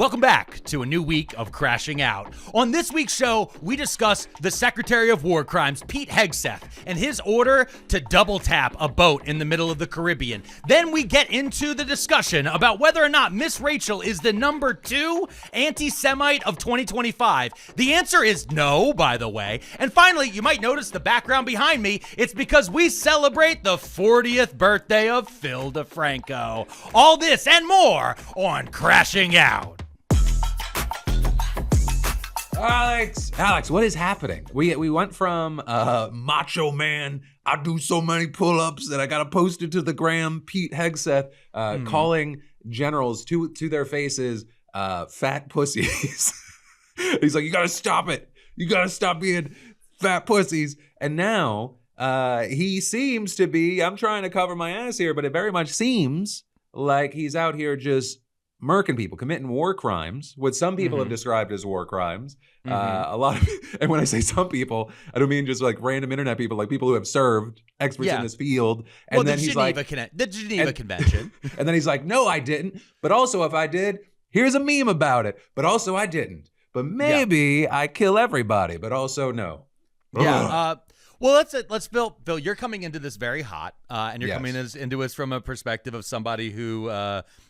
Welcome back to a new week of Crashing Out. On this week's show, we discuss the Secretary of War Crimes, Pete Hegseth, and his order to double tap a boat in the middle of the Caribbean. Then we get into the discussion about whether or not Miss Rachel is the number 2 Antisemite of 2025. The answer is no, by the way. And finally, you might notice the background behind me. It's because we celebrate the 40th birthday of Phil DeFranco. All this and more on Crashing Out. Alex, what is happening? We went from macho man, I do so many pull-ups that I gotta post it to the gram, Pete Hegseth, calling generals to their faces fat pussies. He's like, you gotta stop it. You gotta stop being fat pussies. And now he seems to be, I'm trying to cover my ass here, but it very much seems like he's out here just murking people, committing war crimes, what some people have described as war crimes. A lot of, and when I say some people, I don't mean just like random internet people, like people who have served, experts in this field. And well, then he's like, the Geneva Convention. And then he's like, no, I didn't. But also, if I did, here's a meme about it. But also, I didn't. But maybe I kill everybody. But also, no. Yeah. Well, let's Phil, you're coming into this very hot, and you're coming into this from a perspective of somebody who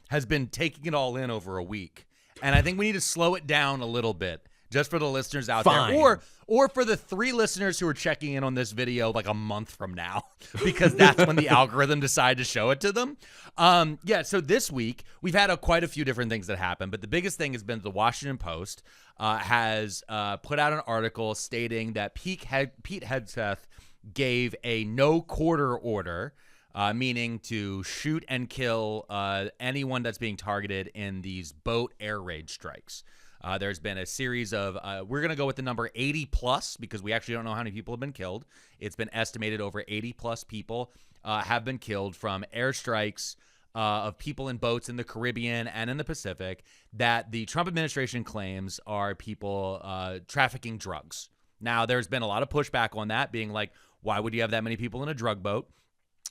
has been taking it all in over a week. And I think we need to slow it down a little bit, just for the listeners out there, or for the 3 listeners who are checking in on this video like a month from now, because that's when the algorithm decided to show it to them. So this week we've had quite a few different things that happened, but the biggest thing has been the Washington Post has put out an article stating that Pete Hegseth gave a no quarter order, meaning to shoot and kill anyone that's being targeted in these boat air raid strikes. There's been a series of, we're going to go with the number 80 plus because we actually don't know how many people have been killed. It's been estimated over 80 plus people have been killed from airstrikes of people in boats in the Caribbean and in the Pacific that the Trump administration claims are people trafficking drugs. Now, there's been a lot of pushback on that, being like, why would you have that many people in a drug boat?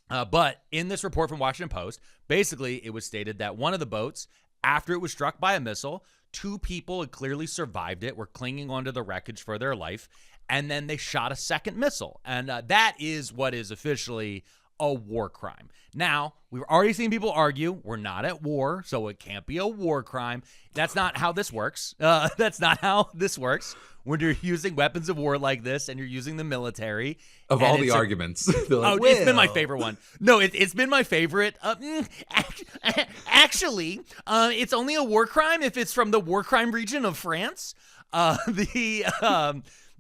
But in this report from Washington Post, basically it was stated that one of the boats, after it was struck by a missile, 2 people had clearly survived it, were clinging onto the wreckage for their life, and then they shot a second missile. And that is what is officially a war crime. Now, we've already seen people argue we're not at war, so it can't be a war crime. That's not how this works. That's not how this works. When you're using weapons of war like this and you're using the military. Of all the arguments. Like, it's been my favorite one. No, it's been my favorite. Actually, it's only a war crime if it's from the war crime region of France.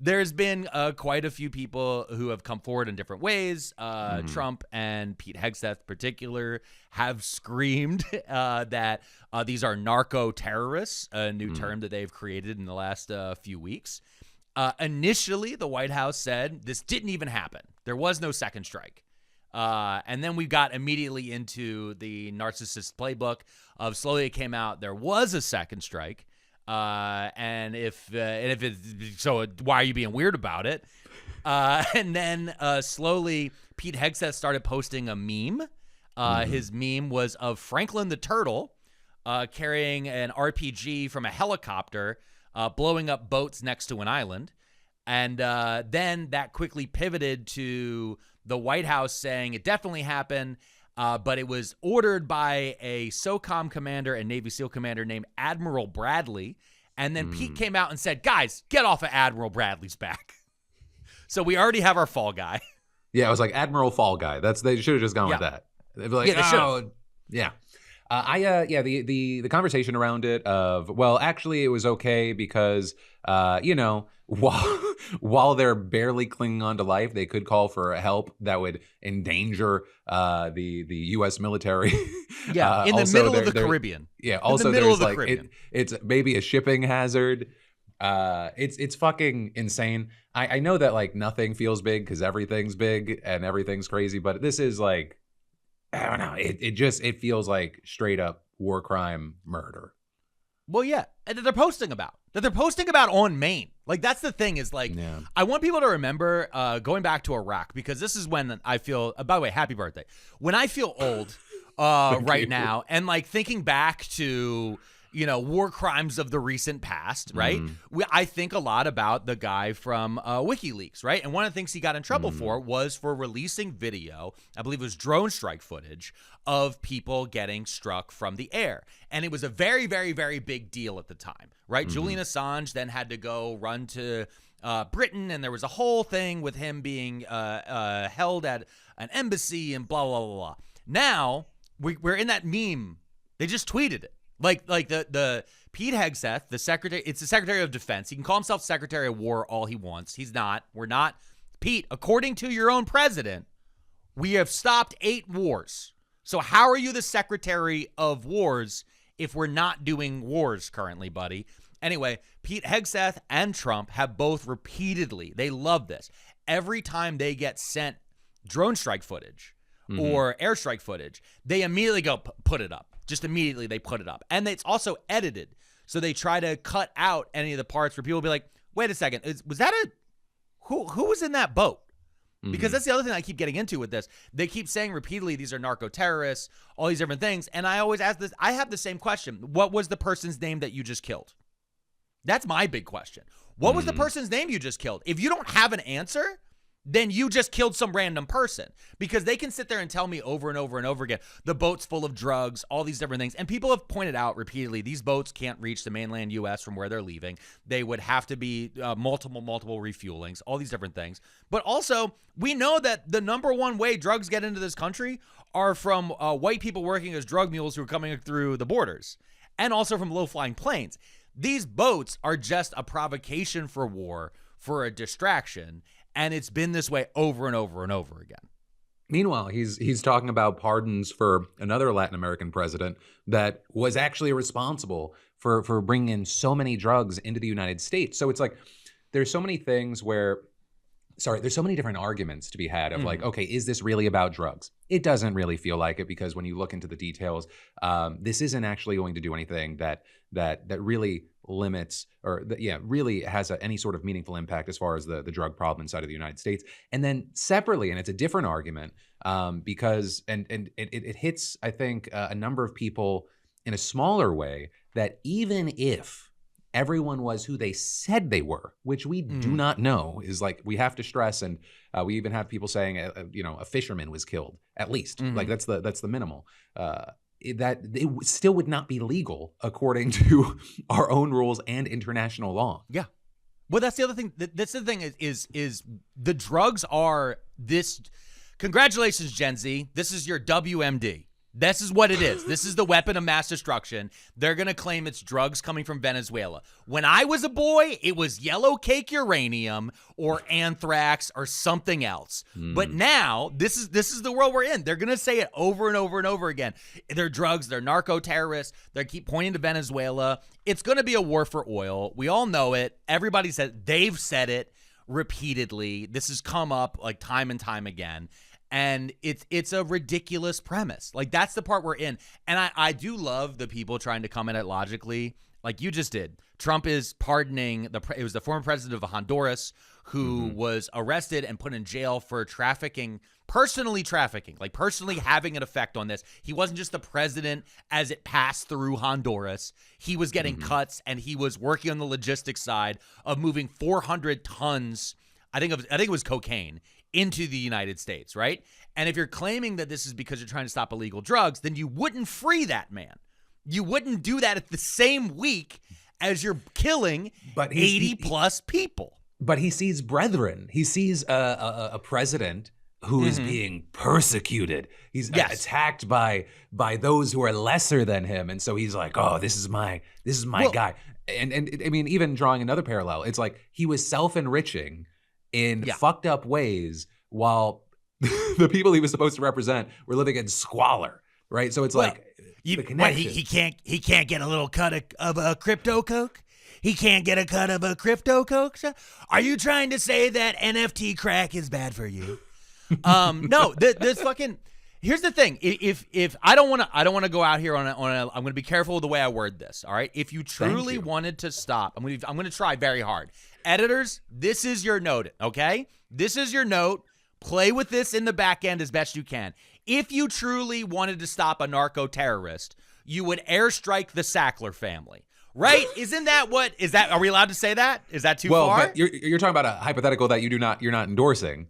There's been quite a few people who have come forward in different ways. Trump and Pete Hegseth in particular have screamed that these are narco-terrorists, a new term that they've created in the last few weeks. Initially, the White House said this didn't even happen. There was no second strike. And then we got immediately into the narcissist playbook of slowly it came out there was a second strike. And if it's so, why are you being weird about it? And then slowly Pete Hegseth started posting a meme. His meme was of Franklin the Turtle carrying an RPG from a helicopter, blowing up boats next to an island. And then that quickly pivoted to the White House saying it definitely happened. But it was ordered by a SOCOM commander and Navy SEAL commander named Admiral Bradley. And then Pete came out and said, guys, get off of Admiral Bradley's back. So we already have our fall guy. Yeah, it was like Admiral Fall Guy. They should have just gone with that. They'd be like, they should. Yeah. The conversation around it of, well, actually it was okay because, while they're barely clinging on to life, they could call for help that would endanger the U.S. military. Yeah, in the middle of the Caribbean. Yeah, also there's like it's maybe a shipping hazard. It's fucking insane. I know that like nothing feels big because everything's big and everything's crazy, but this is like, I don't know. It feels like straight up war crime murder. Well, yeah, and that they're posting about on Maine. Like, that's the thing is like, I want people to remember going back to Iraq, because this is when I feel, by the way, happy birthday. When I feel old right now, and like thinking back to war crimes of the recent past, right? I think a lot about the guy from WikiLeaks, right? And one of the things he got in trouble for was for releasing video, I believe it was drone strike footage, of people getting struck from the air. And it was a very, very, very big deal at the time, right? Julian Assange then had to go run to Britain, and there was a whole thing with him being held at an embassy and blah, blah, blah, blah. Now, we're in that meme. They just tweeted it. Like the Pete Hegseth, the secretary, it's the Secretary of Defense. He can call himself Secretary of War all he wants. He's not. We're not. Pete, according to your own president, we have stopped 8 wars. So how are you the Secretary of Wars if we're not doing wars currently, buddy? Anyway, Pete Hegseth and Trump have both repeatedly, they love this. Every time they get sent drone strike footage or airstrike footage, they immediately go put it up. Just immediately they put it up. And it's also edited. So they try to cut out any of the parts where people will be like, wait a second, was that who was in that boat? Because that's the other thing I keep getting into with this. They keep saying repeatedly these are narco-terrorists, all these different things. And I always ask this, I have the same question. What was the person's name that you just killed? That's my big question. What was the person's name you just killed? If you don't have an answer, then you just killed some random person, because they can sit there and tell me over and over and over again, the boat's full of drugs, all these different things. And people have pointed out repeatedly, these boats can't reach the mainland U.S. from where they're leaving. They would have to be multiple refuelings, all these different things. But also, we know that the number one way drugs get into this country are from white people working as drug mules who are coming through the borders, and also from low-flying planes. These boats are just a provocation for war, for a distraction. And it's been this way over and over and over again. Meanwhile, he's talking about pardons for another Latin American president that was actually responsible for bringing in so many drugs into the United States. So it's like there's so many things where, there's so many different arguments to be had of like, okay, is this really about drugs? It doesn't really feel like it, because when you look into the details, this isn't actually going to do anything that really limits or really has any sort of meaningful impact as far as the drug problem inside of the United States. And then separately, and it's a different argument because it hits, I think, a number of people in a smaller way, that even if everyone was who they said they were, which we do not know, is like, we have to stress, and we even have people saying, a fisherman was killed, at least. Like that's the minimal. That it still would not be legal according to our own rules and international law. Yeah. Well, that's the other thing. That's the thing is the drugs are this. Congratulations, Gen Z. This is your WMD. This is what it is. This is the weapon of mass destruction. They're going to claim it's drugs coming from Venezuela. When I was a boy, it was yellow cake uranium or anthrax or something else. But now, this is the world we're in. They're going to say it over and over and over again. They're drugs. They're narco-terrorists. They keep pointing to Venezuela. It's going to be a war for oil. We all know it. Everybody said, they've said it repeatedly. This has come up like time and time again. And it's a ridiculous premise. Like, that's the part we're in. And I do love the people trying to come at it logically, like you just did. Trump is pardoning it was the former president of Honduras who was arrested and put in jail for personally trafficking, like personally having an effect on this. He wasn't just the president as it passed through Honduras. He was getting cuts, and he was working on the logistics side of moving 400 tons, I think it was cocaine, into the United States, right? And if you're claiming that this is because you're trying to stop illegal drugs, then you wouldn't free that man. You wouldn't do that at the same week as you're killing 80 plus people. But he sees brethren. He sees a president who is being persecuted. He's attacked by those who are lesser than him, and so he's like, "Oh, this is my guy." And I mean, even drawing another parallel, it's like he was self-enriching in fucked up ways while the people he was supposed to represent were living in squalor, right? So it's the connection. He can't get a little cut of a crypto coke? He can't get a cut of a crypto coke? Are you trying to say that NFT crack is bad for you? No, this fucking. Here's the thing. If I don't want to go out here on a I'm going to be careful with the way I word this. All right. If you truly wanted to stop, I'm going to try very hard. Editors, this is your note. Okay, this is your note. Play with this in the back end as best you can. If you truly wanted to stop a narco terrorist you would airstrike the Sackler family. Right? Isn't that what is that? Are we allowed to say that? Is that too far? Well, but you're talking about a hypothetical that you're not endorsing.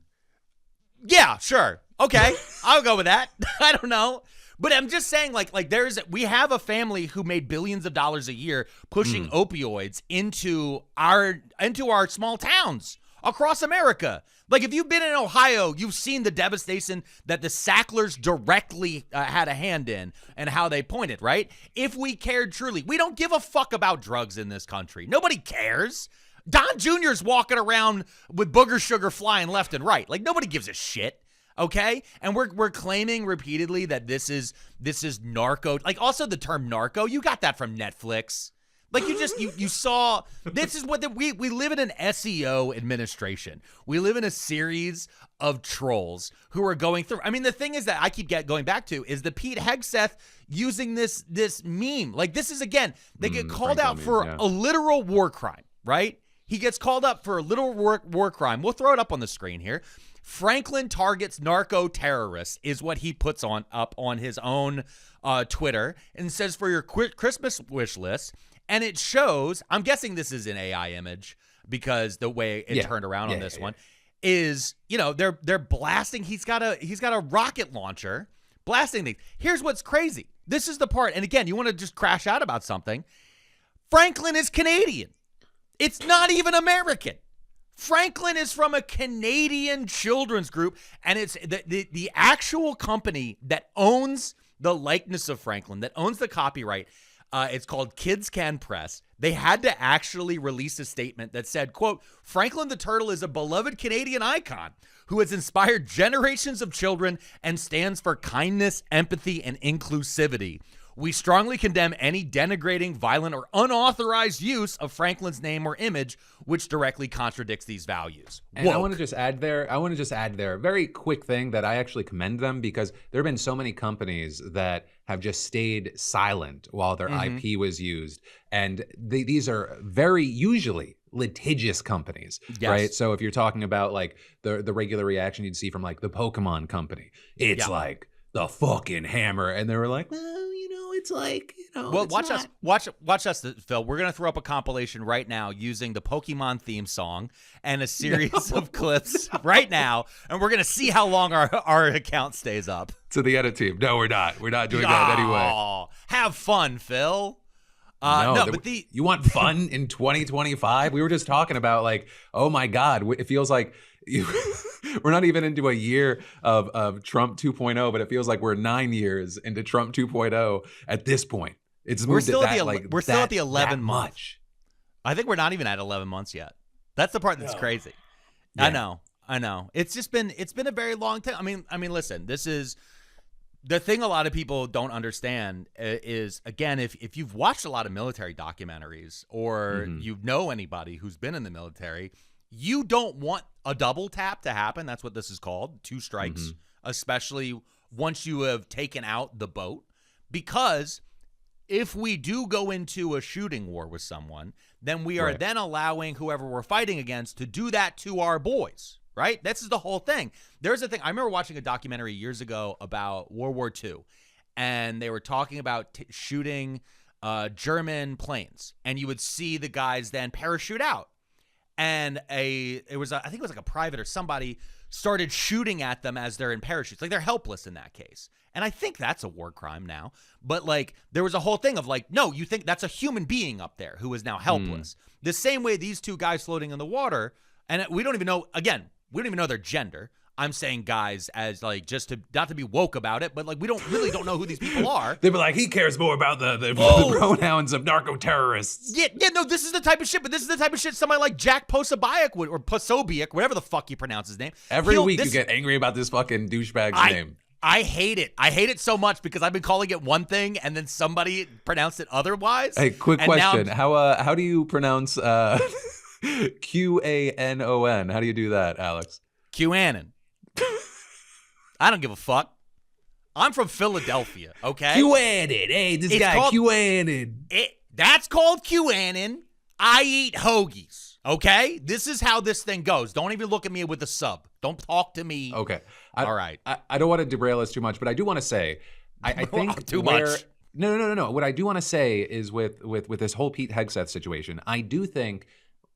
Yeah, sure. Okay. I'll go with that. I don't know. But I'm just saying, like we have a family who made billions of dollars a year pushing opioids into our small towns across America. Like, if you've been in Ohio, you've seen the devastation that the Sacklers directly had a hand in and how they pointed, right? If we cared truly, we don't give a fuck about drugs in this country. Nobody cares. Don Jr.'s walking around with booger sugar flying left and right. Like, nobody gives a shit. Okay? And we're claiming repeatedly that this is narco. Like, also the term narco, you got that from Netflix. Like, you saw, this is what we live in an SEO administration. We live in a series of trolls who are going through. I mean, the thing is that I keep going back to is the Pete Hegseth using this meme. Like, this is, again, they get called out for a literal war crime, right? He gets called up for a literal war crime. We'll throw it up on the screen here. Franklin targets narco terrorists is what he puts up on his own Twitter and says for your Christmas wish list. And it shows, I'm guessing this is an AI image because the way it turned around on this one is, they're blasting. He's got a rocket launcher blasting things. Here's what's crazy. This is the part. And again, you want to just crash out about something. Franklin is Canadian. It's not even American. Franklin is from a Canadian children's group, and it's the actual company that owns the likeness of Franklin, that owns the copyright. It's called Kids Can Press. They had to actually release a statement that said, quote, Franklin the Turtle is a beloved Canadian icon who has inspired generations of children and stands for kindness, empathy, and inclusivity. We strongly condemn any denigrating, violent, or unauthorized use of Franklin's name or image, which directly contradicts these values. And I want to just add there, a very quick thing that I actually commend them, because there have been so many companies that have just stayed silent while their IP was used. And these are very usually litigious companies, right? So if you're talking about like the regular reaction you'd see from like the Pokemon company, it's like the fucking hammer. And they were like, well, it's like, well, watch us, Phil. We're gonna throw up a compilation right now using the Pokemon theme song and a series of clips right now, and we're gonna see how long our account stays up. To the edit team, no, we're not doing that anyway. Have fun, Phil. You want fun in 2025? We were just talking about like, oh my God, it feels like we're not even into a year of Trump 2.0, but it feels like we're 9 years into Trump 2.0 at this point. We're still at the 11 months. I think we're not even at 11 months yet. That's the part that's crazy. Yeah. I know. It's been a very long time. I mean, listen, this is the thing a lot of people don't understand is, again, if you've watched a lot of military documentaries or you know anybody who's been in the military, you don't want a double tap to happen. That's what this is called, 2 strikes, especially once you have taken out the boat. Because if we do go into a shooting war with someone, then we are then allowing whoever we're fighting against to do that to our boys, right? This is the whole thing. There's a thing. I remember watching a documentary years ago about World War II, and they were talking about shooting German planes, and you would see the guys then parachute out. And I think it was like a private or somebody started shooting at them as they're in parachutes. Like, they're helpless in that case. And I think that's a war crime now. But like, there was a whole thing of like, no, you think that's a human being up there who is now helpless. The same way these 2 guys floating in the water, and we don't even know, again, we don't even know their gender. I'm saying guys as like, just to not to be woke about it, but like, we don't know who these people are. They'd be like, he cares more about the pronouns of narco terrorists. Yeah, no, this is the type of shit, but this is the type of shit somebody like Jack Posobiec would, or Posobiec, whatever the fuck you pronounce his name. Every week you get angry about this fucking douchebag's name. I hate it. I hate it so much because I've been calling it one thing and then somebody pronounced it otherwise. Hey, quick question. How do you pronounce Q-A-N-O-N? How do you do that, Alex? QAnon. I don't give a fuck. I'm from Philadelphia, okay? QAnon. Hey, this guy QAnon. That's called QAnon. I eat hoagies, okay? This is how this thing goes. Don't even look at me with a sub. Don't talk to me. Okay. All right. I don't want to derail us too much, but I do want to say, I think too much. No. What I do want to say is with this whole Pete Hegseth situation, I do think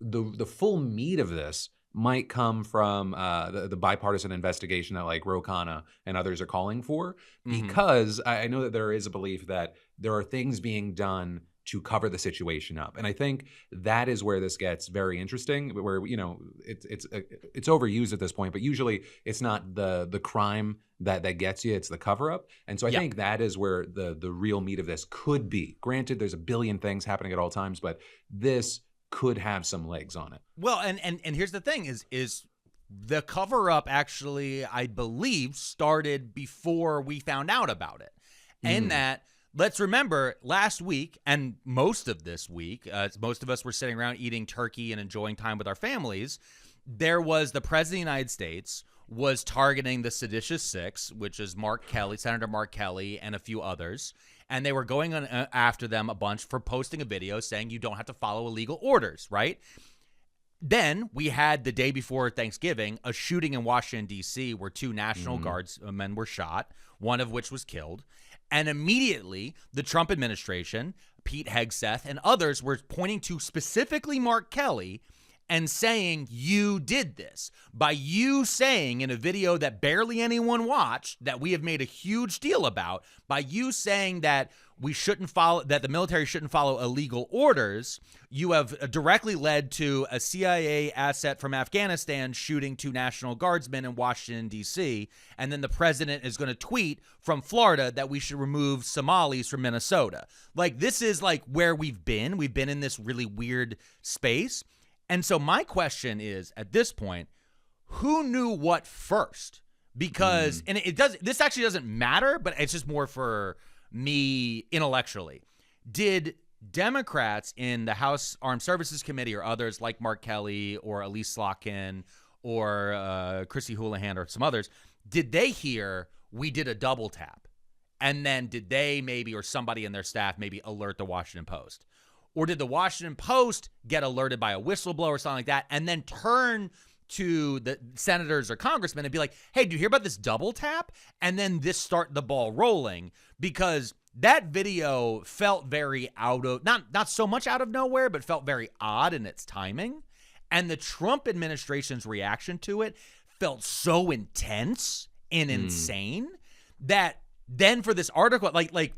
the full meat of this might come from the bipartisan investigation that like Ro Khanna and others are calling for, because I know that there is a belief that there are things being done to cover the situation up. And I think that is where this gets very interesting, where, you know, it's overused at this point, but usually it's not the crime that gets you, it's the cover up. And so I think that is where the real meat of this could be. Granted, there's a billion things happening at all times, but this could have some legs on it. Well, and here's the thing is the cover up actually, I believe, started before we found out about it. And that, let's remember, last week and most of this week, most of us were sitting around eating turkey and enjoying time with our families. There was the President of the United States was targeting the seditious six, which is Mark Kelly, Senator Mark Kelly, and a few others. And they were going on after them a bunch for posting a video saying you don't have to follow illegal orders, right? Then we had the day before Thanksgiving a shooting in Washington, D.C., where 2 National Guardsmen were shot, one of which was killed. And immediately the Trump administration, Pete Hegseth, and others were pointing to specifically Mark Kelly and saying, you did this. By you saying in a video that barely anyone watched, that we have made a huge deal about, by you saying that we shouldn't follow, that the military shouldn't follow illegal orders, you have directly led to a CIA asset from Afghanistan shooting 2 National Guardsmen in Washington, D.C., and then the president is going to tweet from Florida that we should remove Somalis from Minnesota. Like, this is like where we've been. We've been in this really weird space. And so my question is, at this point, who knew what first? Because, and this actually doesn't matter, but it's just more for me intellectually. Did Democrats in the House Armed Services Committee or others like Mark Kelly or Elise Slotkin or Chrissy Houlihan or some others, did they hear we did a double tap? And then did they maybe, or somebody in their staff maybe alert the Washington Post? Or did the Washington Post get alerted by a whistleblower or something like that and then turn to the senators or congressmen and be like, hey, do you hear about this double tap? And then this start the ball rolling, because that video felt very out of, not so much out of nowhere, but felt very odd in its timing. And the Trump administration's reaction to it felt so intense and insane that then for this article, like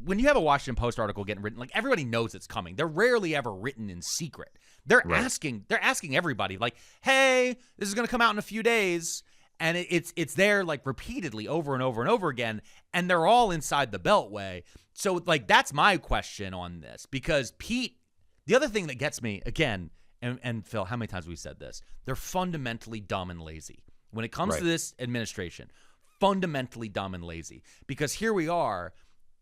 when you have a Washington Post article getting written, like everybody knows it's coming. They're rarely ever written in secret. They're asking everybody like, hey, this is going to come out in a few days. And it's there like repeatedly over and over and over again. And they're all inside the Beltway. So like, that's my question on this, because Pete, the other thing that gets me again, and Phil, how many times have we said this? They're fundamentally dumb and lazy. When it comes to this administration, fundamentally dumb and lazy, because here we are.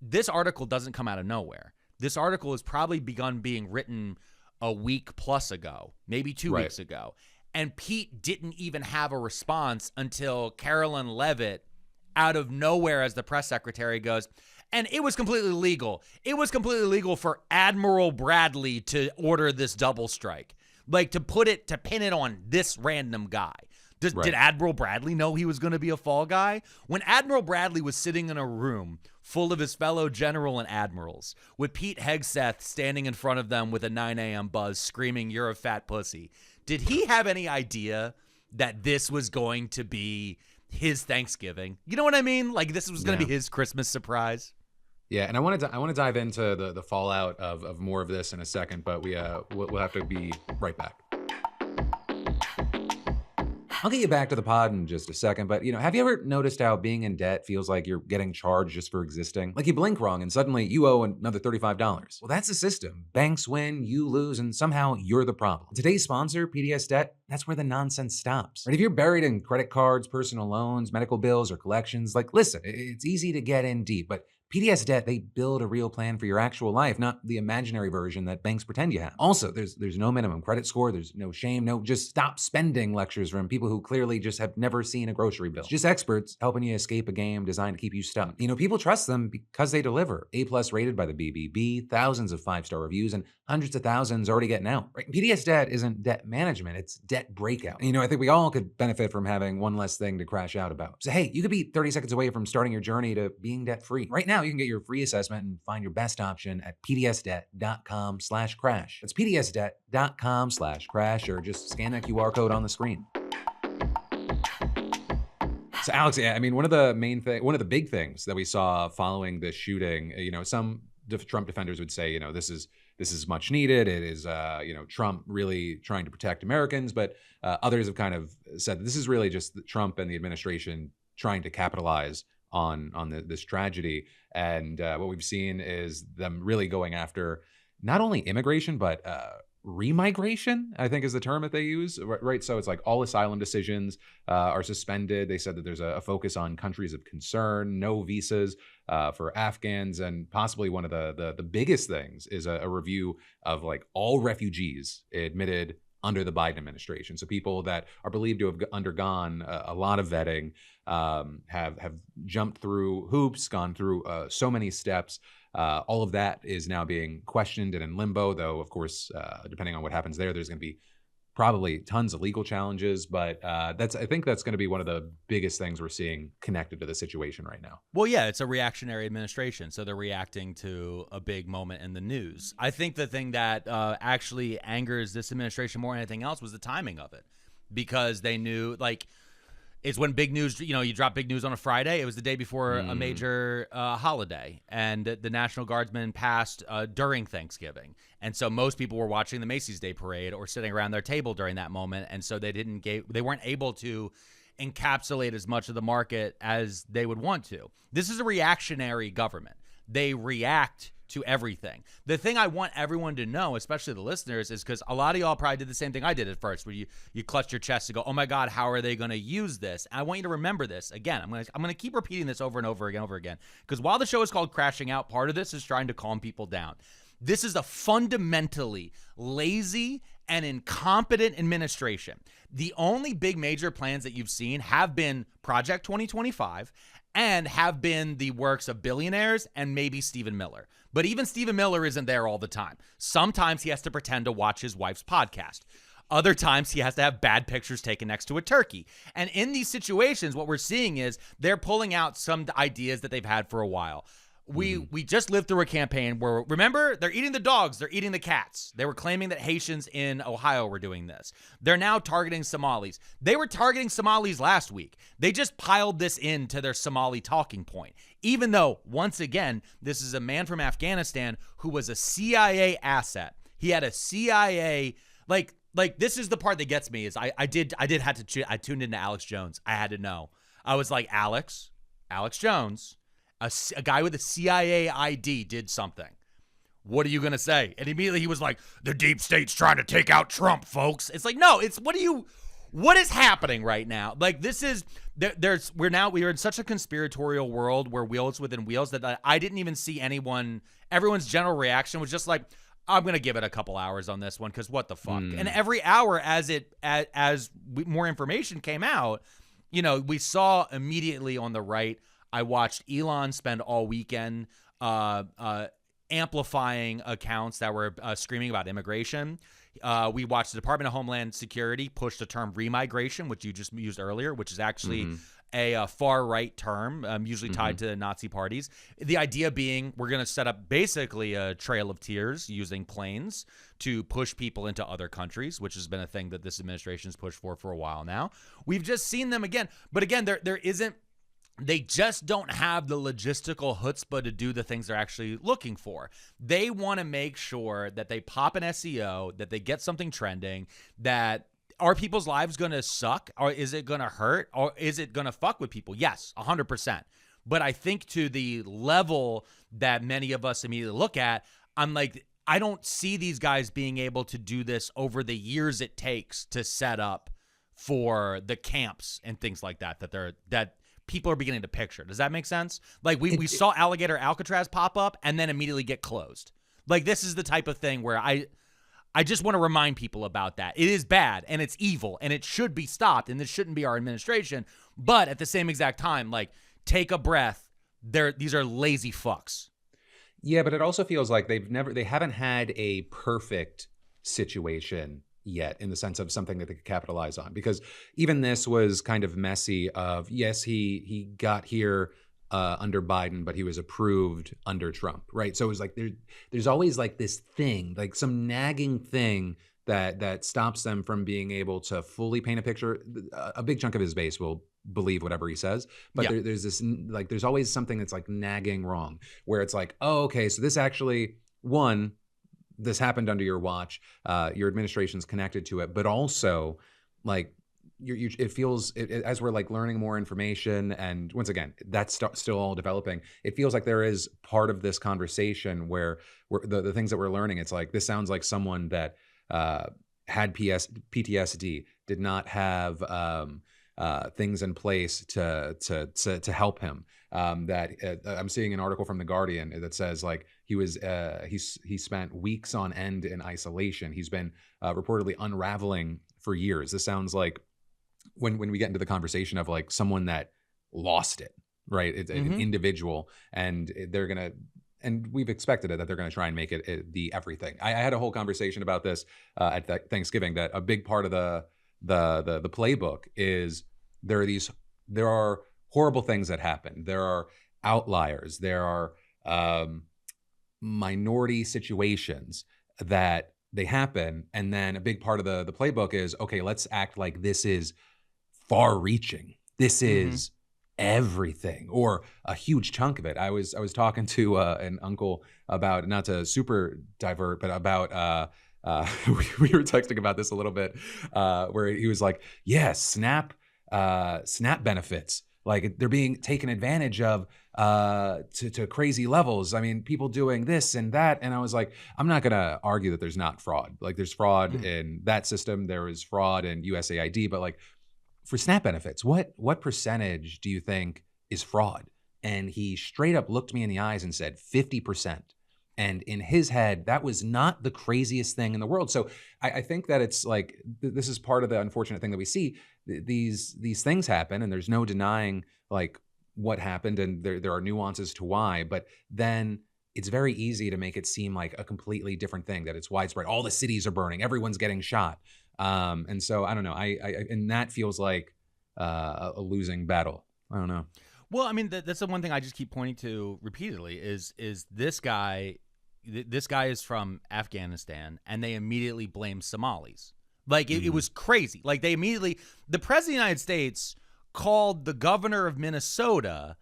This article doesn't come out of nowhere. This article has probably begun being written a week plus ago, maybe 2 weeks ago. And Pete didn't even have a response until Carolyn Leavitt, out of nowhere as the press secretary, goes, and it was completely legal. It was completely legal for Admiral Bradley to order this double strike. Like, to pin it on this random guy. Did Admiral Bradley know he was going to be a fall guy? When Admiral Bradley was sitting in a room full of his fellow general and admirals, with Pete Hegseth standing in front of them with a 9 a.m. buzz screaming, "You're a fat pussy," did he have any idea that this was going to be his Thanksgiving? You know what I mean? Like, this was going to be his Christmas surprise. Yeah, and I want to dive into the fallout of more of this in a second, but we'll have to be right back. I'll get you back to the pod in just a second, but have you ever noticed how being in debt feels like you're getting charged just for existing? Like you blink wrong and suddenly you owe another $35. Well, that's the system. Banks win, you lose, and somehow you're the problem. Today's sponsor, PDS Debt, that's where the nonsense stops. Right? If you're buried in credit cards, personal loans, medical bills, or collections, like listen, it's easy to get in deep, but PDS Debt, they build a real plan for your actual life, not the imaginary version that banks pretend you have. Also, there's no minimum credit score, there's no shame, no just stop spending lectures from people who clearly just have never seen a grocery bill. It's just experts helping you escape a game designed to keep you stuck. People trust them because they deliver. A+ rated by the BBB, thousands of 5-star reviews, and hundreds of thousands already getting out. Right? PDS Debt isn't debt management, it's debt breakout. And, I think we all could benefit from having one less thing to crash out about. So hey, you could be 30 seconds away from starting your journey to being debt-free. Right now, you can get your free assessment and find your best option at pdsdebt.com/crash. That's pdsdebt.com/crash, or just scan that QR code on the screen. So Alex, I mean, one of the big things that we saw following this shooting, some Trump defenders would say, this is much needed. It is, Trump really trying to protect Americans, but others have kind of said that this is really just Trump and the administration trying to capitalize on this tragedy. And what we've seen is them really going after not only immigration, but Reimmigration, I think, is the term that they use, right? So it's like all asylum decisions are suspended. They said that there's a focus on countries of concern, no visas for Afghans, and possibly one of the biggest things is a review of like all refugees admitted under the Biden administration. So people that are believed to have undergone a lot of vetting, have jumped through hoops, gone through so many steps. All of that is now being questioned and in limbo, though, of course, depending on what happens there's going to be probably tons of legal challenges. But I think that's going to be one of the biggest things we're seeing connected to the situation right now. Well, yeah, it's a reactionary administration, so they're reacting to a big moment in the news. I think the thing that actually angers this administration more than anything else was the timing of it, because they knew, like, it's when big news, you drop big news on a Friday. It was the day before a major holiday, and the National Guardsmen passed during Thanksgiving. And so most people were watching the Macy's Day Parade or sitting around their table during that moment. And so they weren't able to encapsulate as much of the market as they would want to. This is a reactionary government. They react to everything. The thing I want everyone to know, especially the listeners, is because a lot of y'all probably did the same thing I did at first, where you clutched your chest and go, oh my God, how are they going to use this? And I want you to remember this. Again, I'm going to keep repeating this over and over again, because while the show is called Crashing Out, part of this is trying to calm people down. This is a fundamentally lazy and incompetent administration. The only big major plans that you've seen have been Project 2025 and have been the works of billionaires and maybe Stephen Miller. But even Stephen Miller isn't there all the time. Sometimes he has to pretend to watch his wife's podcast. Other times he has to have bad pictures taken next to a turkey. And in these situations, what we're seeing is they're pulling out some ideas that they've had for a while. We just lived through a campaign where, remember, they're eating the dogs, they're eating the cats. They were claiming that Haitians in Ohio were doing this. They're now targeting Somalis. They were targeting Somalis last week. They just piled this into their Somali talking point. Even though, once again, this is a man from Afghanistan who was a CIA asset. He had a CIA, like this is the part that gets me, is I tuned into Alex Jones. I had to know. I was like, Alex Jones, a guy with a CIA ID did something. What are you going to say? And immediately he was like, the deep state's trying to take out Trump, folks. It's like, no, what is happening right now? Like, this is, we are in such a conspiratorial world where wheels within wheels that I didn't even see everyone's general reaction was just like, I'm going to give it a couple hours on this one, because what the fuck? And every hour as more information came out, we saw immediately on the right. I watched Elon spend all weekend amplifying accounts that were screaming about immigration. We watched the Department of Homeland Security push the term Reimmigration, which you just used earlier, which is actually a far-right term, usually tied to the Nazi parties. The idea being we're going to set up basically a trail of tears using planes to push people into other countries, which has been a thing that this administration has pushed for a while now. We've just seen them again. But again, there isn't, they just don't have the logistical chutzpah to do the things they're actually looking for. They want to make sure that they pop an SEO, that they get something trending, that are people's lives going to suck, or is it going to hurt, or is it going to fuck with people? Yes, 100%. But I think to the level that many of us immediately look at, I'm like, I don't see these guys being able to do this over the years it takes to set up for the camps and things like that that people are beginning to picture. Does that make sense? Like we saw Alligator Alcatraz pop up and then immediately get closed. Like, this is the type of thing where I just want to remind people about that. It is bad and it's evil and it should be stopped, and this shouldn't be our administration. But at the same exact time, like, take a breath. These are lazy fucks. Yeah, but it also feels like they haven't had a perfect situation yet, in the sense of something that they could capitalize on, because even this was kind of messy of, yes, he got here under Biden, but he was approved under Trump, right? So it was like there's always like this thing, like some nagging thing that stops them from being able to fully paint a picture. A big chunk of his base will believe whatever he says, but there's this, like, there's always something that's like nagging wrong, where it's like, oh, okay, so this actually, this happened under your watch, your administration's connected to it, but also like it feels as we're like learning more information, and once again, that's still all developing. It feels like there is part of this conversation where the things that we're learning, it's like, this sounds like someone that had PTSD, did not have things in place to help him. That I'm seeing an article from The Guardian that says like he spent weeks on end in isolation. He's been reportedly unraveling for years. This sounds like when we get into the conversation of like someone that lost it, right? It's an individual, and they're gonna. And we've expected it, that they're going to try and make it the everything. I had a whole conversation about this at Thanksgiving, that a big part of the playbook is there are horrible things that happen. There are outliers. There are minority situations that they happen, and then a big part of the playbook is, okay, let's act like this is far-reaching. This is everything, or a huge chunk of it. I was talking to an uncle about, not to super divert, but about we were texting about this a little bit, where he was like, yeah, SNAP benefits, like they're being taken advantage of to crazy levels. I mean, people doing this and that. And I was like, I'm not gonna argue that there's not fraud. Like, there's fraud in that system, there is fraud in USAID, but like, for SNAP benefits, what percentage do you think is fraud? And he straight up looked me in the eyes and said 50%. And in his head, that was not the craziest thing in the world. So I think that it's like, this is part of the unfortunate thing that we see. These things happen, and there's no denying like what happened, and there are nuances to why. But then it's very easy to make it seem like a completely different thing, that it's widespread. All the cities are burning, everyone's getting shot. And so I don't know. I and that feels like a losing battle. I don't know. Well, I mean, that's the one thing I just keep pointing to repeatedly is this guy. This guy is from Afghanistan, and they immediately blame Somalis. Like it was crazy. Like the president of the United States called the governor of Minnesota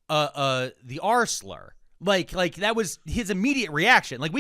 the R slur. Like that was his immediate reaction. Like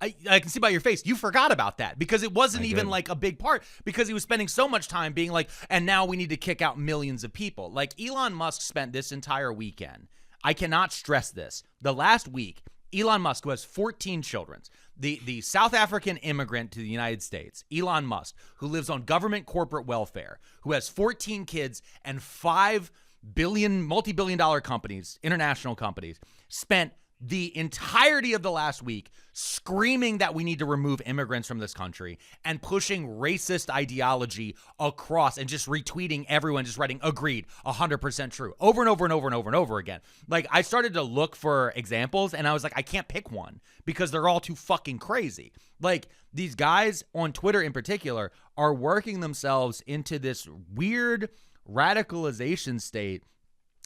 I can see by your face, you forgot about that, because it wasn't even like a big part, because he was spending so much time being like, and now we need to kick out millions of people. Like Elon Musk spent this entire weekend. I cannot stress this. The last week, Elon Musk, who has 14 children, the South African immigrant to the United States, Elon Musk, who lives on government corporate welfare, who has 14 kids and 5 billion, multi-billion dollar companies, international companies, spent the entirety of the last week screaming that we need to remove immigrants from this country and pushing racist ideology across, and just retweeting everyone, just writing agreed, 100% true, over and over and over and over and over again. Like, I started to look for examples, and I was like, I can't pick one because they're all too fucking crazy. Like, these guys on Twitter in particular are working themselves into this weird radicalization state.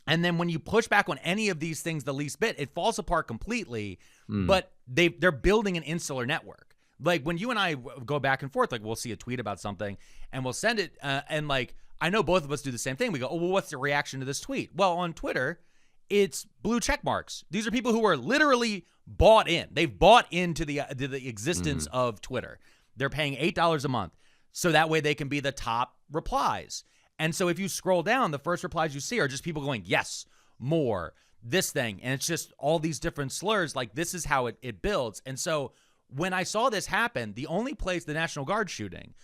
And then when you push back on any of these things the least bit, it falls apart completely. But they're building an insular network. Like, when you and I go back and forth, like, we'll see a tweet about something and we'll send it. And like, I know both of us do the same thing. We go, oh, well, what's the reaction to this tweet? Well, on Twitter, it's blue check marks. These are people who are literally bought in. They've bought into the existence of Twitter. They're paying $8 a month, so that way they can be the top replies. And so if you scroll down, the first replies you see are just people going, yes, more, this thing. And it's just all these different slurs. Like, this is how it builds. And so when I saw this happen, the only place, the National Guard shooting,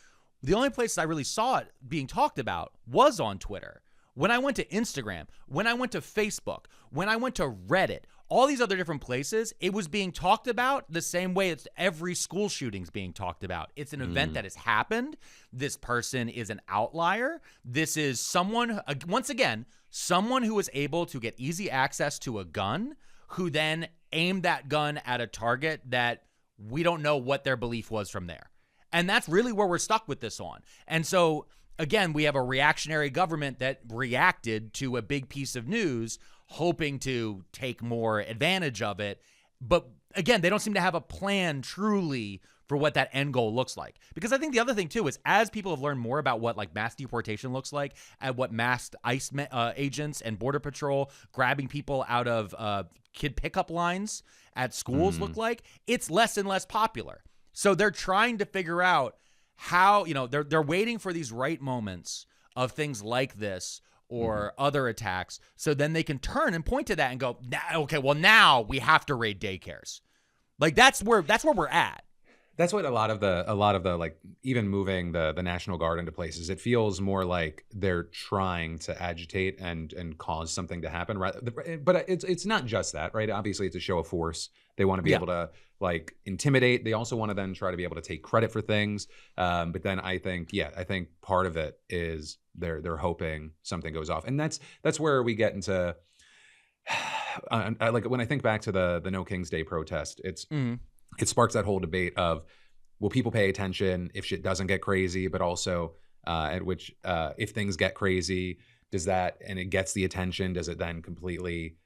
the only place I really saw it being talked about was on Twitter. When I went to Instagram, when I went to Facebook, when I went to Reddit, all these other different places, it was being talked about the same way it's every school shooting's being talked about. It's an event that has happened. This person is an outlier. This is someone, once again, someone who was able to get easy access to a gun, who then aimed that gun at a target that we don't know what their belief was from there. And that's really where we're stuck with this on. And so, again, we have a reactionary government that reacted to a big piece of news, hoping to take more advantage of it. But again, they don't seem to have a plan truly for what that end goal looks like. Because I think the other thing too is as people have learned more about what like mass deportation looks like and what masked ICE agents and Border Patrol grabbing people out of kid pickup lines at schools look like, it's less and less popular. So they're trying to figure out how, they're waiting for these right moments of things like this or other attacks, so then they can turn and point to that and go, okay, well now we have to raid daycares. Like that's where we're at. That's what a lot of the like even moving the National Guard into places, it feels more like they're trying to agitate and cause something to happen. But it's not just that, right? Obviously, it's a show of force. They want to be able to like intimidate. They also want to then try to be able to take credit for things. But then I think part of it is they're hoping something goes off, and that's where we get into. Like when I think back to the No King's Day protest, it sparks that whole debate of, will people pay attention if shit doesn't get crazy, but also if things get crazy, does that, and it gets the attention, does it then completely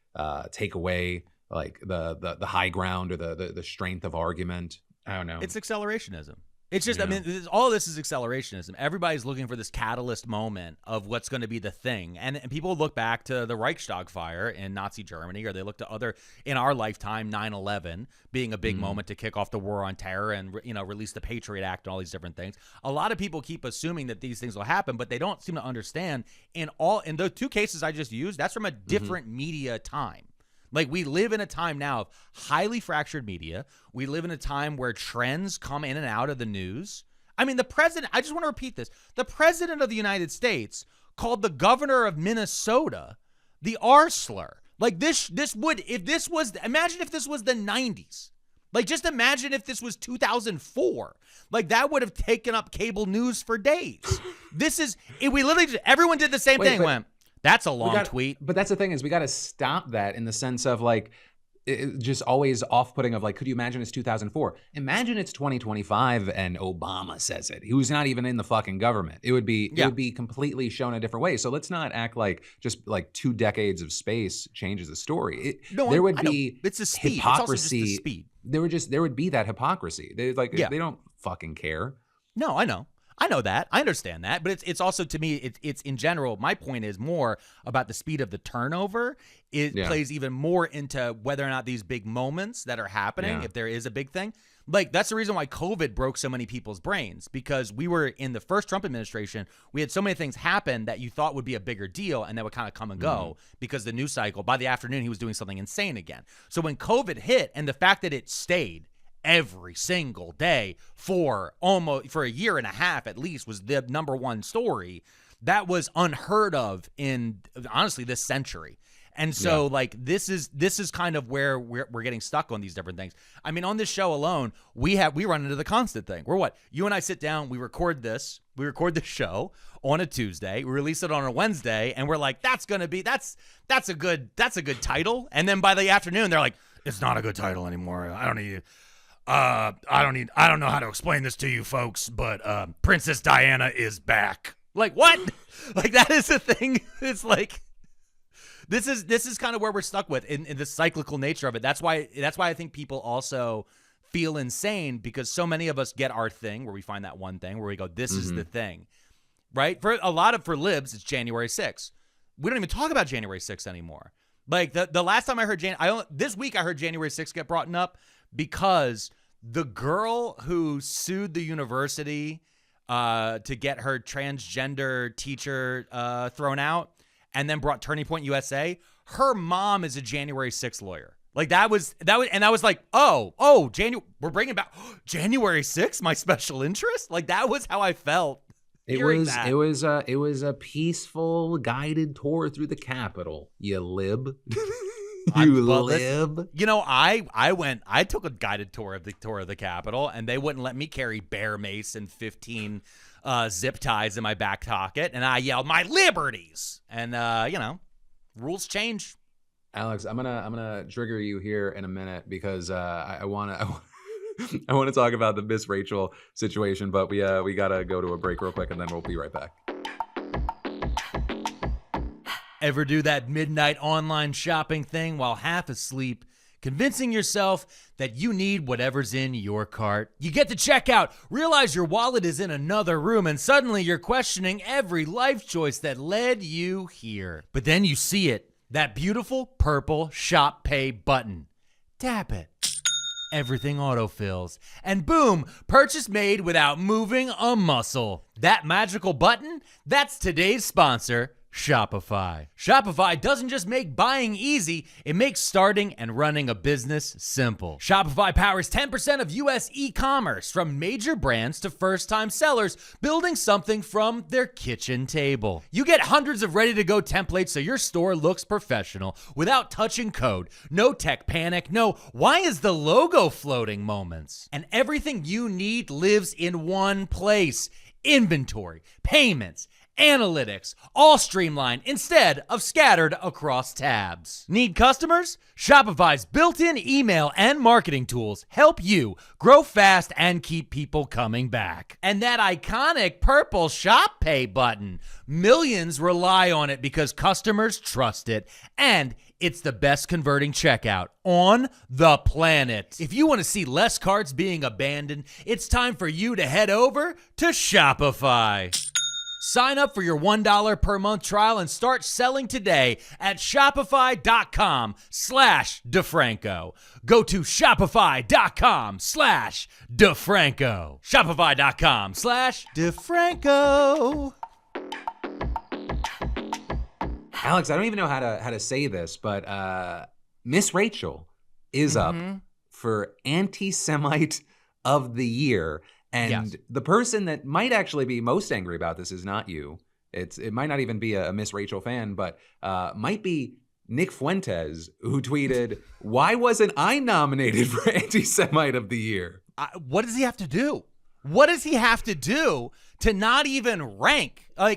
take away like the high ground or the strength of argument? I don't know. It's accelerationism. It's just, all of this is accelerationism. Everybody's looking for this catalyst moment of what's going to be the thing. And people look back to the Reichstag fire in Nazi Germany, or they look to other, in our lifetime, 9/11 being a big moment to kick off the war on terror and, release the Patriot Act and all these different things. A lot of people keep assuming that these things will happen, but they don't seem to understand in those two cases I just used, that's from a different media time. Like, we live in a time now of highly fractured media. We live in a time where trends come in and out of the news. I mean, the president, I just want to repeat this. The president of the United States called the governor of Minnesota the R slur. Like, imagine if this was the 90s. Like, just imagine if this was 2004. Like, that would have taken up cable news for days. Everyone did the same thing. That's a long tweet. But that's the thing is we got to stop that in the sense of like, just always off-putting of like, could you imagine it's 2004? Imagine it's 2025 and Obama says it. He was not even in the fucking government. It would be completely shown a different way. So let's not act like just like 2 decades of space changes the story. There would be it's a speed. Hypocrisy. It's also just the speed. There would be that hypocrisy. They don't fucking care. No, I know that. I understand that. But it's also, to me, it's in general, my point is more about the speed of the turnover. It plays even more into whether or not these big moments that are happening, if there is a big thing. Like, that's the reason why COVID broke so many people's brains, because we were in the first Trump administration. We had so many things happen that you thought would be a bigger deal and that would kind of come and go because the news cycle, by the afternoon, he was doing something insane again. So when COVID hit, and the fact that it stayed every single day for a year and a half at least was the number one story, that was unheard of in, honestly, this century. And so like this is kind of where we're getting stuck on these different things. I mean, on this show alone, we run into the constant thing. You and I sit down, we record this show on a Tuesday, we release it on a Wednesday, and we're like, that's a good title. And then by the afternoon, they're like, it's not a good title anymore. I don't know how to explain this to you folks, but Princess Diana is back. Like, what? Like, that is the thing. It's like, this is kind of where we're stuck with in the cyclical nature of it. That's why I think people also feel insane, because so many of us get our thing where we find that one thing where we go, this is the thing, right? For libs, it's January 6th. We don't even talk about January 6th anymore. Like, the last time I heard this week I heard January 6th get brought up, because the girl who sued the university to get her transgender teacher thrown out and then brought Turning Point USA, her mom is a January 6th lawyer. Like, that was, and I was like, we're bringing back January 6th, my special interest. Like, that was how I felt. It was a peaceful guided tour through the Capitol, you lib. I took a guided tour of the Capitol, and they wouldn't let me carry bear mace and 15 zip ties in my back pocket, and I yelled, "My liberties!" And rules change. Alex, I'm gonna trigger you here in a minute, because I want to talk about the Miss Rachel situation, but we gotta go to a break real quick, and then we'll be right back. Ever do that midnight online shopping thing while half asleep, convincing yourself that you need whatever's in your cart? You get to checkout, realize your wallet is in another room, and suddenly you're questioning every life choice that led you here. But then you see it, that beautiful purple Shop Pay button. Tap it. Everything autofills. And boom, purchase made without moving a muscle. That magical button, that's today's sponsor, Shopify. Shopify doesn't just make buying easy, it makes starting and running a business simple. Shopify powers 10% of US e-commerce, from major brands to first-time sellers building something from their kitchen table. You get hundreds of ready-to-go templates so your store looks professional without touching code. No tech panic, no "why is the logo floating" moments. And everything you need lives in one place. Inventory, payments, analytics, all streamlined instead of scattered across tabs. Need customers? Shopify's built-in email and marketing tools help you grow fast and keep people coming back. And that iconic purple Shop Pay button, millions rely on it because customers trust it, and it's the best converting checkout on the planet. If you want to see less carts being abandoned, it's time for you to head over to Shopify. Sign up for your $1 per month trial and start selling today at shopify.com/DeFranco. Go to shopify.com/DeFranco. Shopify.com/DeFranco. Alex, I don't even know how to say this, but Miss Rachel is up for Antisemite of the Year. And the person that might actually be most angry about this is not you. It might not even be a Miss Rachel fan, but might be Nick Fuentes, who tweeted, "Why wasn't I nominated for Anti-Semite of the Year?" What does he have to do? What does he have to do to not even rank? Phil,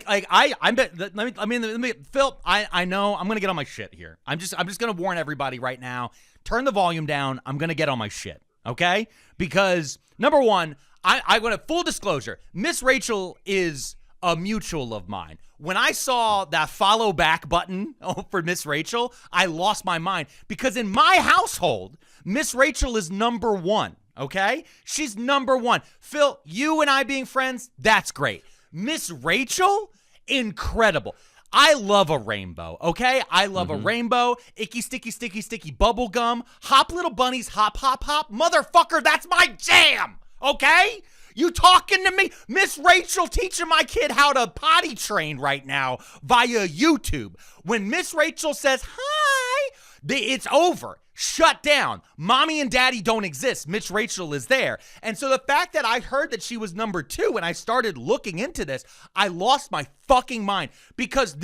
I know I'm gonna get on my shit here. I'm just gonna warn everybody right now. Turn the volume down. I'm gonna get on my shit, okay? Because number one, I want to full disclosure. Miss Rachel is a mutual of mine. When I saw that follow back button for Miss Rachel, I lost my mind because in my household, Miss Rachel is number one. Okay, she's number one. Phil, you and I being friends, that's great. Miss Rachel, incredible. I love a rainbow, okay? I love a rainbow. Icky, sticky, sticky, sticky bubble gum. Hop, little bunnies, hop, hop, hop. Motherfucker, that's my jam, okay? You talking to me? Miss Rachel teaching my kid how to potty train right now via YouTube. When Miss Rachel says, hi, it's over. Shut down. Mommy and daddy don't exist. Miss Rachel is there. And so the fact that I heard that she was number 2 and I started looking into this, I lost my fucking mind because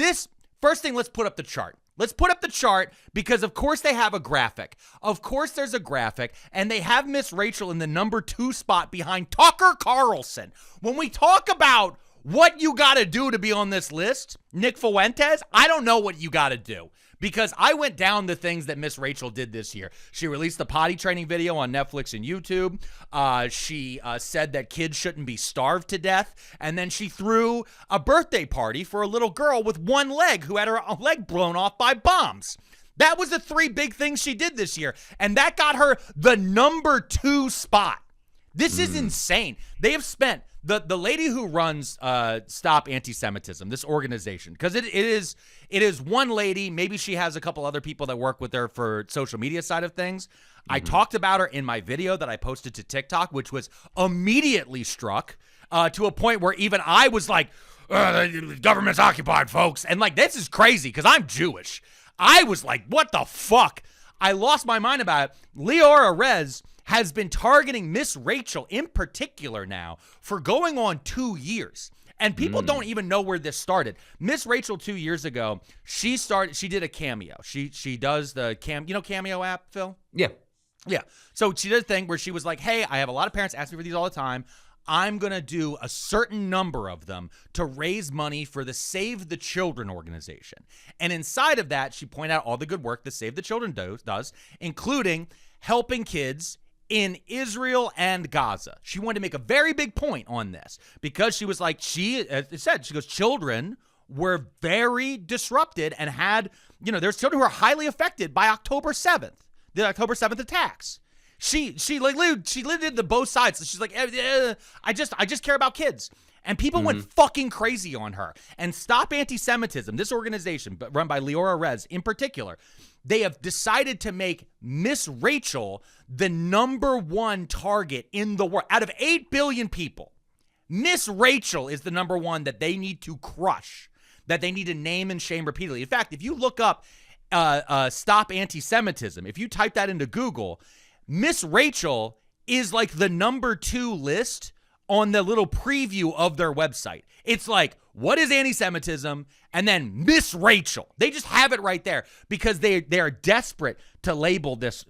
first thing, let's put up the chart. Let's put up the chart because of course they have a graphic. Of course there's a graphic and they have Miss Rachel in the number 2 spot behind Tucker Carlson. When we talk about what you got to do to be on this list, Nick Fuentes, I don't know what you got to do. Because I went down the things that Miss Rachel did this year. She released the potty training video on Netflix and YouTube. She said that kids shouldn't be starved to death. And then she threw a birthday party for a little girl with one leg who had her leg blown off by bombs. That was the 3 big things she did this year. And that got her the number 2 spot. This is insane. They have spent the lady who runs Stop Anti-Semitism, this organization, because it is one lady. Maybe she has a couple other people that work with her for social media side of things. I talked about her in my video that I posted to TikTok, which was immediately struck to a point where even I was like, the government's occupied, folks. And like, this is crazy because I'm Jewish. I was like, what the fuck? I lost my mind about it. Leora Rez has been targeting Miss Rachel in particular now for going on 2 years. And people don't even know where this started. Miss Rachel 2 years ago, she did a cameo. She does the Cameo app, Phil? Yeah. Yeah. So she did a thing where she was like, hey, I have a lot of parents ask me for these all the time. I'm going to do a certain number of them to raise money for the Save the Children organization. And inside of that, she pointed out all the good work the Save the Children does, including helping kids in Israel and Gaza. She wanted to make a very big point on this because she was like, she goes, children were very disrupted and had, there's children who are highly affected by October 7th, the October 7th attacks. She lived in the both sides. So she's like, I just care about kids. And people went fucking crazy on her. And Stop Anti-Semitism, this organization run by Leora Rez in particular, they have decided to make Miss Rachel the number one target in the world. Out of 8 billion people, Miss Rachel is the number one that they need to crush, that they need to name and shame repeatedly. In fact, if you look up Stop Anti-Semitism, if you type that into Google, Miss Rachel is like the number 2 list on the little preview of their website. It's like, what is anti-Semitism? And then Miss Rachel. They just have it right there because they are desperate to label this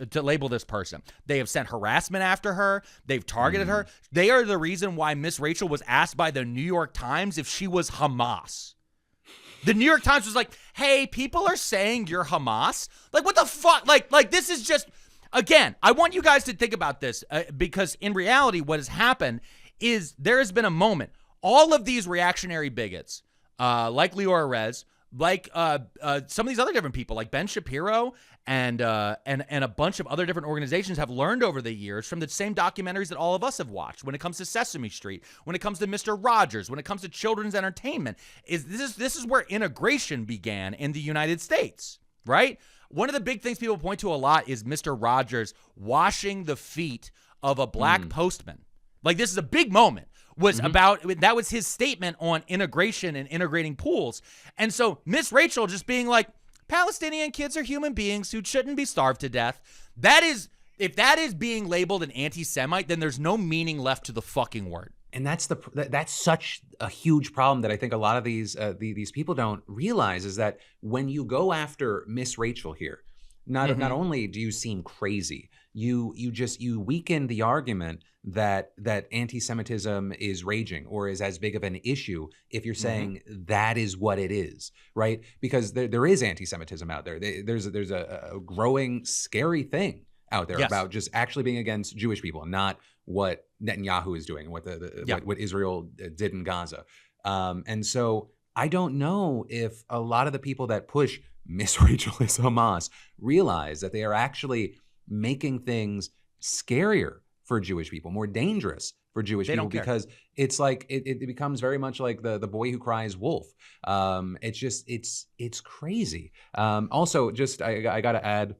person. They have sent harassment after her. They've targeted her. They are the reason why Miss Rachel was asked by the New York Times if she was Hamas. The New York Times was like, hey, people are saying you're Hamas. Like, what the fuck? Like this is just, again, I want you guys to think about this because in reality, what has happened is there has been a moment. All of these reactionary bigots, like Leora Rez, like some of these other different people, like Ben Shapiro and a bunch of other different organizations have learned over the years from the same documentaries that all of us have watched. When it comes to Sesame Street, when it comes to Mr. Rogers, when it comes to children's entertainment, this is where integration began in the United States, right? One of the big things people point to a lot is Mr. Rogers washing the feet of a black postman. Like, this is a big moment. That was his statement on integration and integrating pools. And so Miss Rachel just being like, Palestinian kids are human beings who shouldn't be starved to death. If that is being labeled an anti-Semite, then there's no meaning left to the fucking word. And that's such a huge problem that I think a lot of these people don't realize is that when you go after Miss Rachel here, not only do you seem crazy, you weaken the argument that anti-Semitism is raging or is as big of an issue if you're saying that is what it is, right? Because there is anti-Semitism out there. There's a growing scary thing out there about just actually being against Jewish people, not what Netanyahu is doing, what what Israel did in Gaza. And so I don't know if a lot of the people that push Miss Rachel is Hamas realize that they are actually making things scarier for Jewish people, more dangerous for Jewish people, because it's like it becomes very much like the boy who cries wolf. It's crazy. Also, just I got to add,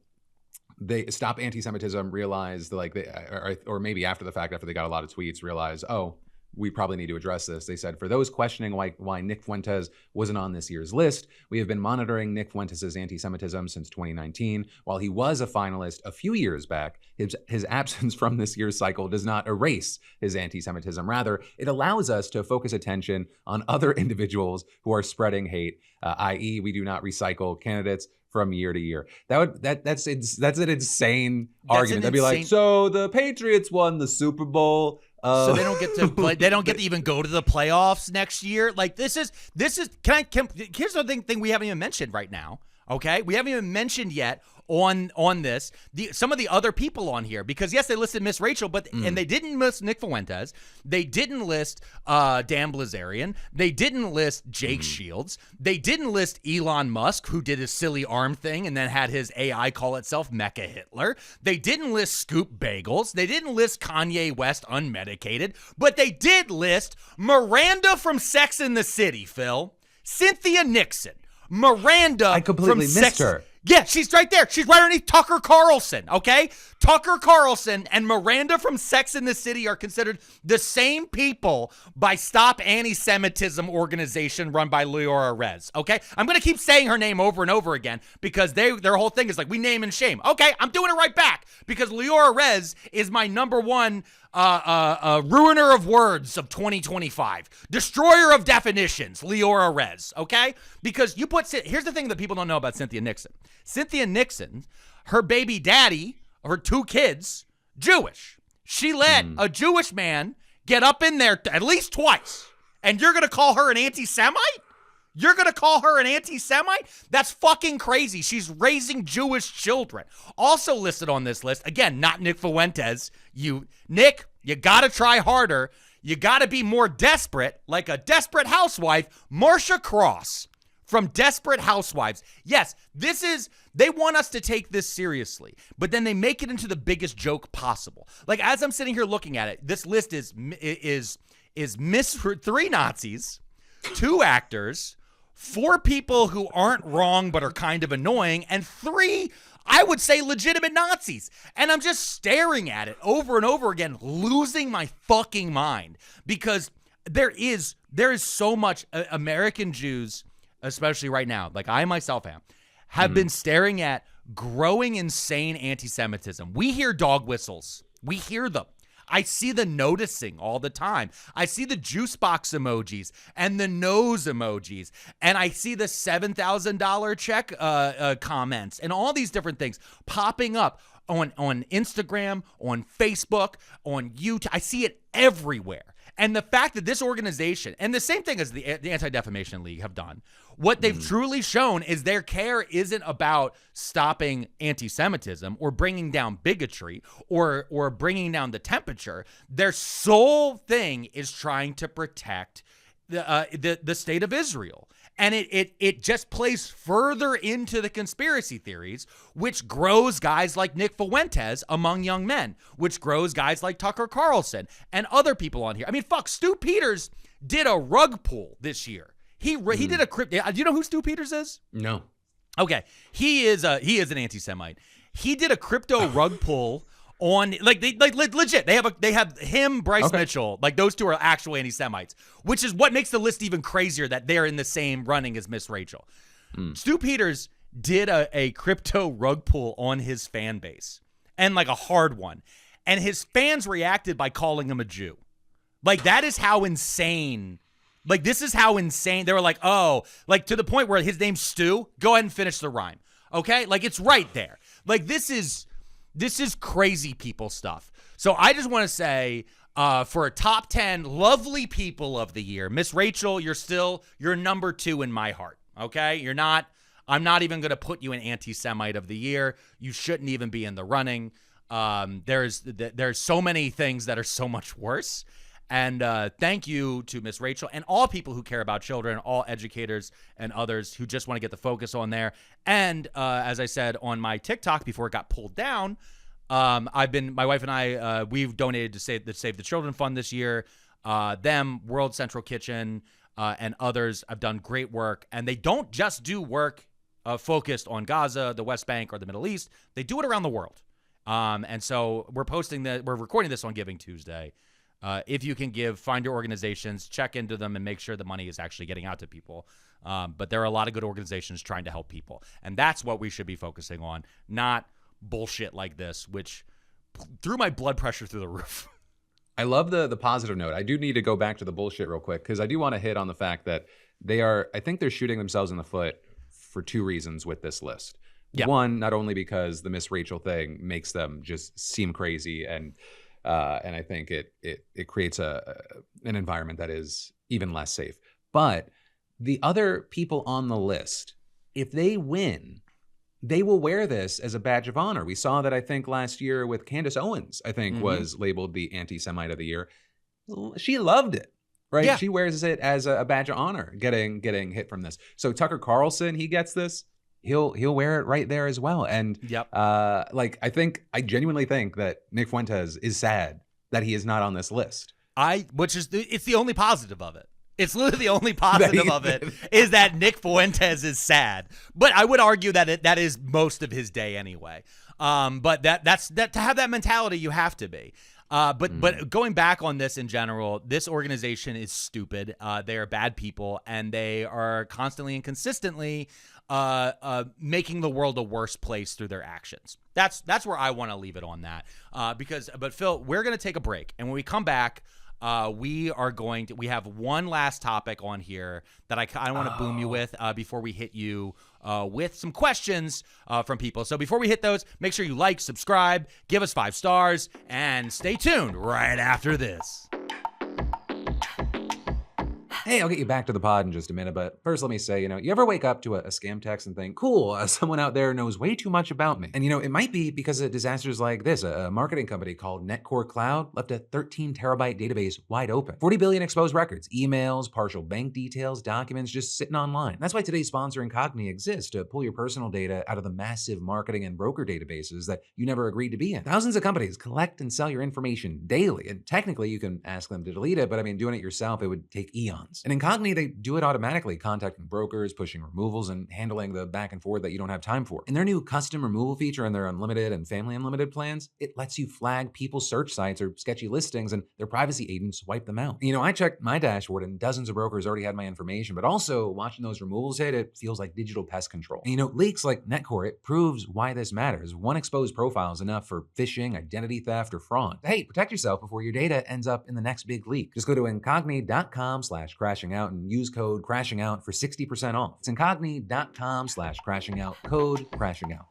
they Stop Anti-Semitism realized, or maybe after the fact, after they got a lot of tweets, realized, oh, we probably need to address this. They said, for those questioning why Nick Fuentes wasn't on this year's list, we have been monitoring Nick Fuentes' anti-Semitism since 2019. While he was a finalist a few years back, his absence from this year's cycle does not erase his anti-Semitism. Rather, it allows us to focus attention on other individuals who are spreading hate, i.e. we do not recycle candidates from year to year. That's an insane argument. They'd be like, so the Patriots won the Super Bowl. So they don't get to play. They don't get to even go to the playoffs next year. Like this is. Here's the thing we haven't even mentioned right now. Okay, we haven't even mentioned yet on this some of the other people on here, because yes, they listed Miss Rachel, but and they didn't list Nick Fuentes. They didn't list Dan Blazarian. They didn't list Jake Shields. They didn't list Elon Musk, who did his silly arm thing and then had his AI call itself Mecha Hitler. They didn't list Scoop Bagels. They didn't list Kanye West unmedicated, but they did list Miranda from Sex and the City, Phil. Cynthia Nixon. Miranda. I completely missed her. Yeah, she's right there. She's right underneath Tucker Carlson, okay? Tucker Carlson and Miranda from Sex and the City are considered the same people by Stop Anti-Semitism organization run by Leora Rez, okay? I'm going to keep saying her name over and over again because their whole thing is like, we name and shame. Okay, I'm doing it right back because Leora Rez is my number one ruiner of words of 2025, destroyer of definitions, Leora Rez, okay? Because here's the thing that people don't know about Cynthia Nixon. Cynthia Nixon, her baby daddy, her 2 kids, Jewish. She let a Jewish man get up in there at least twice, and you're going to call her an anti-Semite? You're going to call her an anti-Semite? That's fucking crazy. She's raising Jewish children. Also listed on this list, again, not Nick Fuentes. Nick, you got to try harder. You got to be more desperate, like a desperate housewife, Marcia Cross. from Desperate Housewives. Yes, they want us to take this seriously, but then they make it into the biggest joke possible. Like, as I'm sitting here looking at it, this list is 3 Nazis, 2 actors, 4 people who aren't wrong but are kind of annoying, and 3, I would say, legitimate Nazis. And I'm just staring at it over and over again, losing my fucking mind, because there is so much American Jews, especially right now, like I myself have been staring at growing insane anti-Semitism. We hear dog whistles. We hear them. I see the noticing all the time. I see the juice box emojis and the nose emojis. And I see the $7,000 check comments and all these different things popping up on Instagram, on Facebook, on YouTube. I see it everywhere. And the fact that this organization, and the same thing as the Anti-Defamation League have done, what they've truly shown is their care isn't about stopping anti-Semitism or bringing down bigotry or bringing down the temperature. Their sole thing is trying to protect the state of Israel. And it just plays further into the conspiracy theories, which grows guys like Nick Fuentes among young men, which grows guys like Tucker Carlson and other people on here. I mean, fuck, Stu Peters did a rug pull this year. He did a crypto. Do you know who Stu Peters is? No. Okay, he is an anti-Semite. He did a crypto rug pull on legit. They have him, Bryce Mitchell, like those 2 are actual anti-Semites, which is what makes the list even crazier that they're in the same running as Miss Rachel. Stu Peters did a crypto rug pull on his fan base, and like a hard one, and his fans reacted by calling him a Jew. Like, that is how insane. Like, this is how insane. They were like, oh, like to the point where his name's Stu. Go ahead and finish the rhyme. Okay? Like, it's right there. Like, this is crazy people stuff. So I just want to say, for a top 10 lovely people of the year, Miss Rachel, you're number 2 in my heart. Okay? I'm not even going to put you in anti-Semite of the year. You shouldn't even be in the running. There's so many things that are so much worse. And thank you to Miss Rachel and all people who care about children, all educators and others who just want to get the focus on there. And as I said on my TikTok before it got pulled down, my wife and I, we've donated to Save the Children Fund this year. World Central Kitchen, and others have done great work. And they don't just do work focused on Gaza, the West Bank, or the Middle East. They do it around the world. And so we're recording this on Giving Tuesday. If you can give, find your organizations, check into them, and make sure the money is actually getting out to people. But there are a lot of good organizations trying to help people. And that's what we should be focusing on, not bullshit like this, which threw my blood pressure through the roof. I love the positive note. I do need to go back to the bullshit real quick, because I do want to hit on the fact that I think they're shooting themselves in the foot for 2 reasons with this list. Yep. One, not only because the Miss Rachel thing makes them just seem crazy, and I think it creates an environment that is even less safe. But the other people on the list, if they win, they will wear this as a badge of honor. We saw that, I think, last year with Candace Owens, I think, was labeled the anti-Semite of the year. She loved it, right? Yeah. She wears it as a badge of honor, getting hit from this. So Tucker Carlson, he gets this. He'll wear it right there as well. And I genuinely think that Nick Fuentes is sad that he is not on this list. It's the only positive of it. It's literally the only positive of it is that Nick Fuentes is sad. But I would argue that that is most of his day anyway. But that's to have that mentality, you have to be. But going back on this in general, this organization is stupid. They are bad people, and they are constantly and consistently making the world a worse place through their actions. That's where I want to leave it on that. But Phil, we're going to take a break, and when we come back, we have one last topic on here that I kind of want to boom you with before we hit you with some questions from people. So before we hit those, make sure you like, subscribe, give us 5 stars, and stay tuned right after this. Hey, I'll get you back to the pod in just a minute, but first let me say, you ever wake up to a scam text and think, cool, someone out there knows way too much about me. And it might be because of disasters like this. A marketing company called NetCore Cloud left a 13 terabyte database wide open. 40 billion exposed records, emails, partial bank details, documents just sitting online. That's why today's sponsor Incogni exists, to pull your personal data out of the massive marketing and broker databases that you never agreed to be in. Thousands of companies collect and sell your information daily, and technically you can ask them to delete it, but doing it yourself, it would take eons. And Incogni, they do it automatically, contacting brokers, pushing removals, and handling the back and forth that you don't have time for. And their new custom removal feature in their unlimited and family unlimited plans, it lets you flag people's search sites or sketchy listings, and their privacy agents wipe them out. I checked my dashboard and dozens of brokers already had my information, but also watching those removals hit, it feels like digital pest control. And leaks like NetCore, it proves why this matters. One exposed profile is enough for phishing, identity theft, or fraud. Hey, protect yourself before your data ends up in the next big leak. Just go to incogni.com/crashing out and use code crashing out for 60% off. It's incogni.com/crashing out, code crashing out.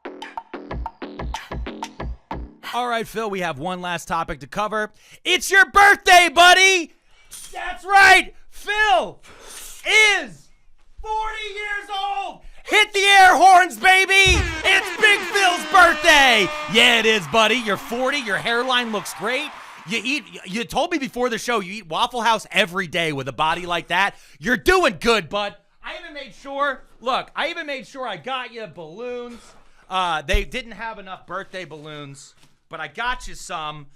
All right, Phil, we have one last topic to cover. It's your birthday, buddy! That's right! Phil is 40 years old! Hit the air horns, baby! It's Big Phil's birthday! Yeah, it is, buddy. You're 40, your hairline looks great. You told me before the show you eat Waffle House every day with a body like that. You're doing good, bud. I even made sure I got you balloons. They didn't have enough birthday balloons, but I got you some.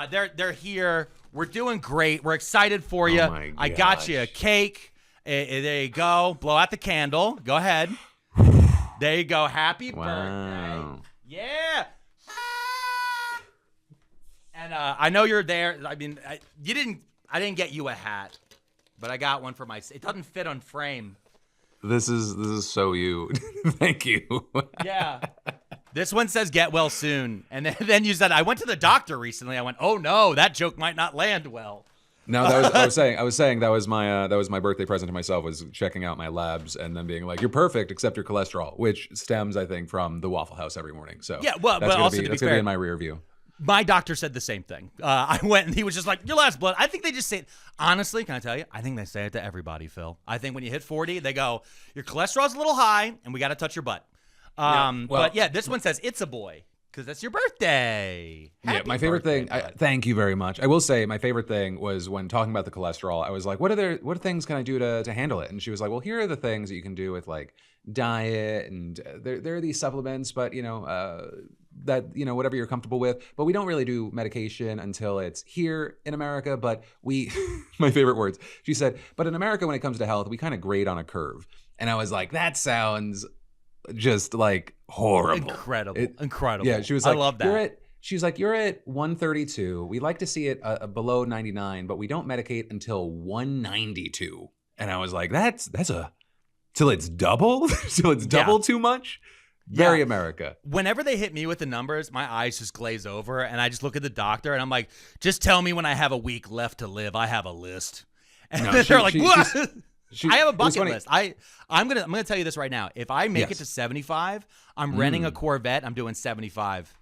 They're here. We're doing great. We're excited for you. Oh my I got you a cake. There you go. Blow out the candle. Go ahead. There you go. Happy birthday. Yeah. And I know you're there. I didn't get you a hat, but I got one for it doesn't fit on frame. This is so you. Thank you. Yeah. This one says get well soon. And then you said, I went to the doctor recently. I went, oh no, that joke might not land well. No, I was saying that was my birthday present to myself, was checking out my labs and then being like, you're perfect except your cholesterol, which stems, I think, from the Waffle House every morning. So yeah, well, but also that's gonna be in my rear view. My doctor said the same thing. I went and he was just like, your last blood. I think they just say it. Honestly, can I tell you? I think they say it to everybody, Phil. I think when you hit 40, they go, your cholesterol's a little high and we got to touch your butt. But yeah, this one says it's a boy because that's your birthday. Happy my favorite birthday, thing. Thank you very much. I will say my favorite thing was when talking about the cholesterol. I was like, what things can I do to handle it? And she was like, well, here are the things that you can do with like diet, and there are these supplements, but that whatever you're comfortable with. But we don't really do medication until it's here in America. But my favorite words. She said, but in America, when it comes to health, we kind of grade on a curve. And I was like, that sounds just like horrible. Incredible. Yeah, she was like, I love that. She's like, you're at 132. We like to see it below 99, but we don't medicate until 192. And I was like, that's till it's double? Till it's double too much? Very America. Whenever they hit me with the numbers, my eyes just glaze over, and I just look at the doctor, and I'm like, just tell me when I have a week left to live. I have a list. And they're like, what? I have a bucket list. I'm gonna tell you this right now. If I make it to 75, I'm renting a Corvette. I'm doing 75,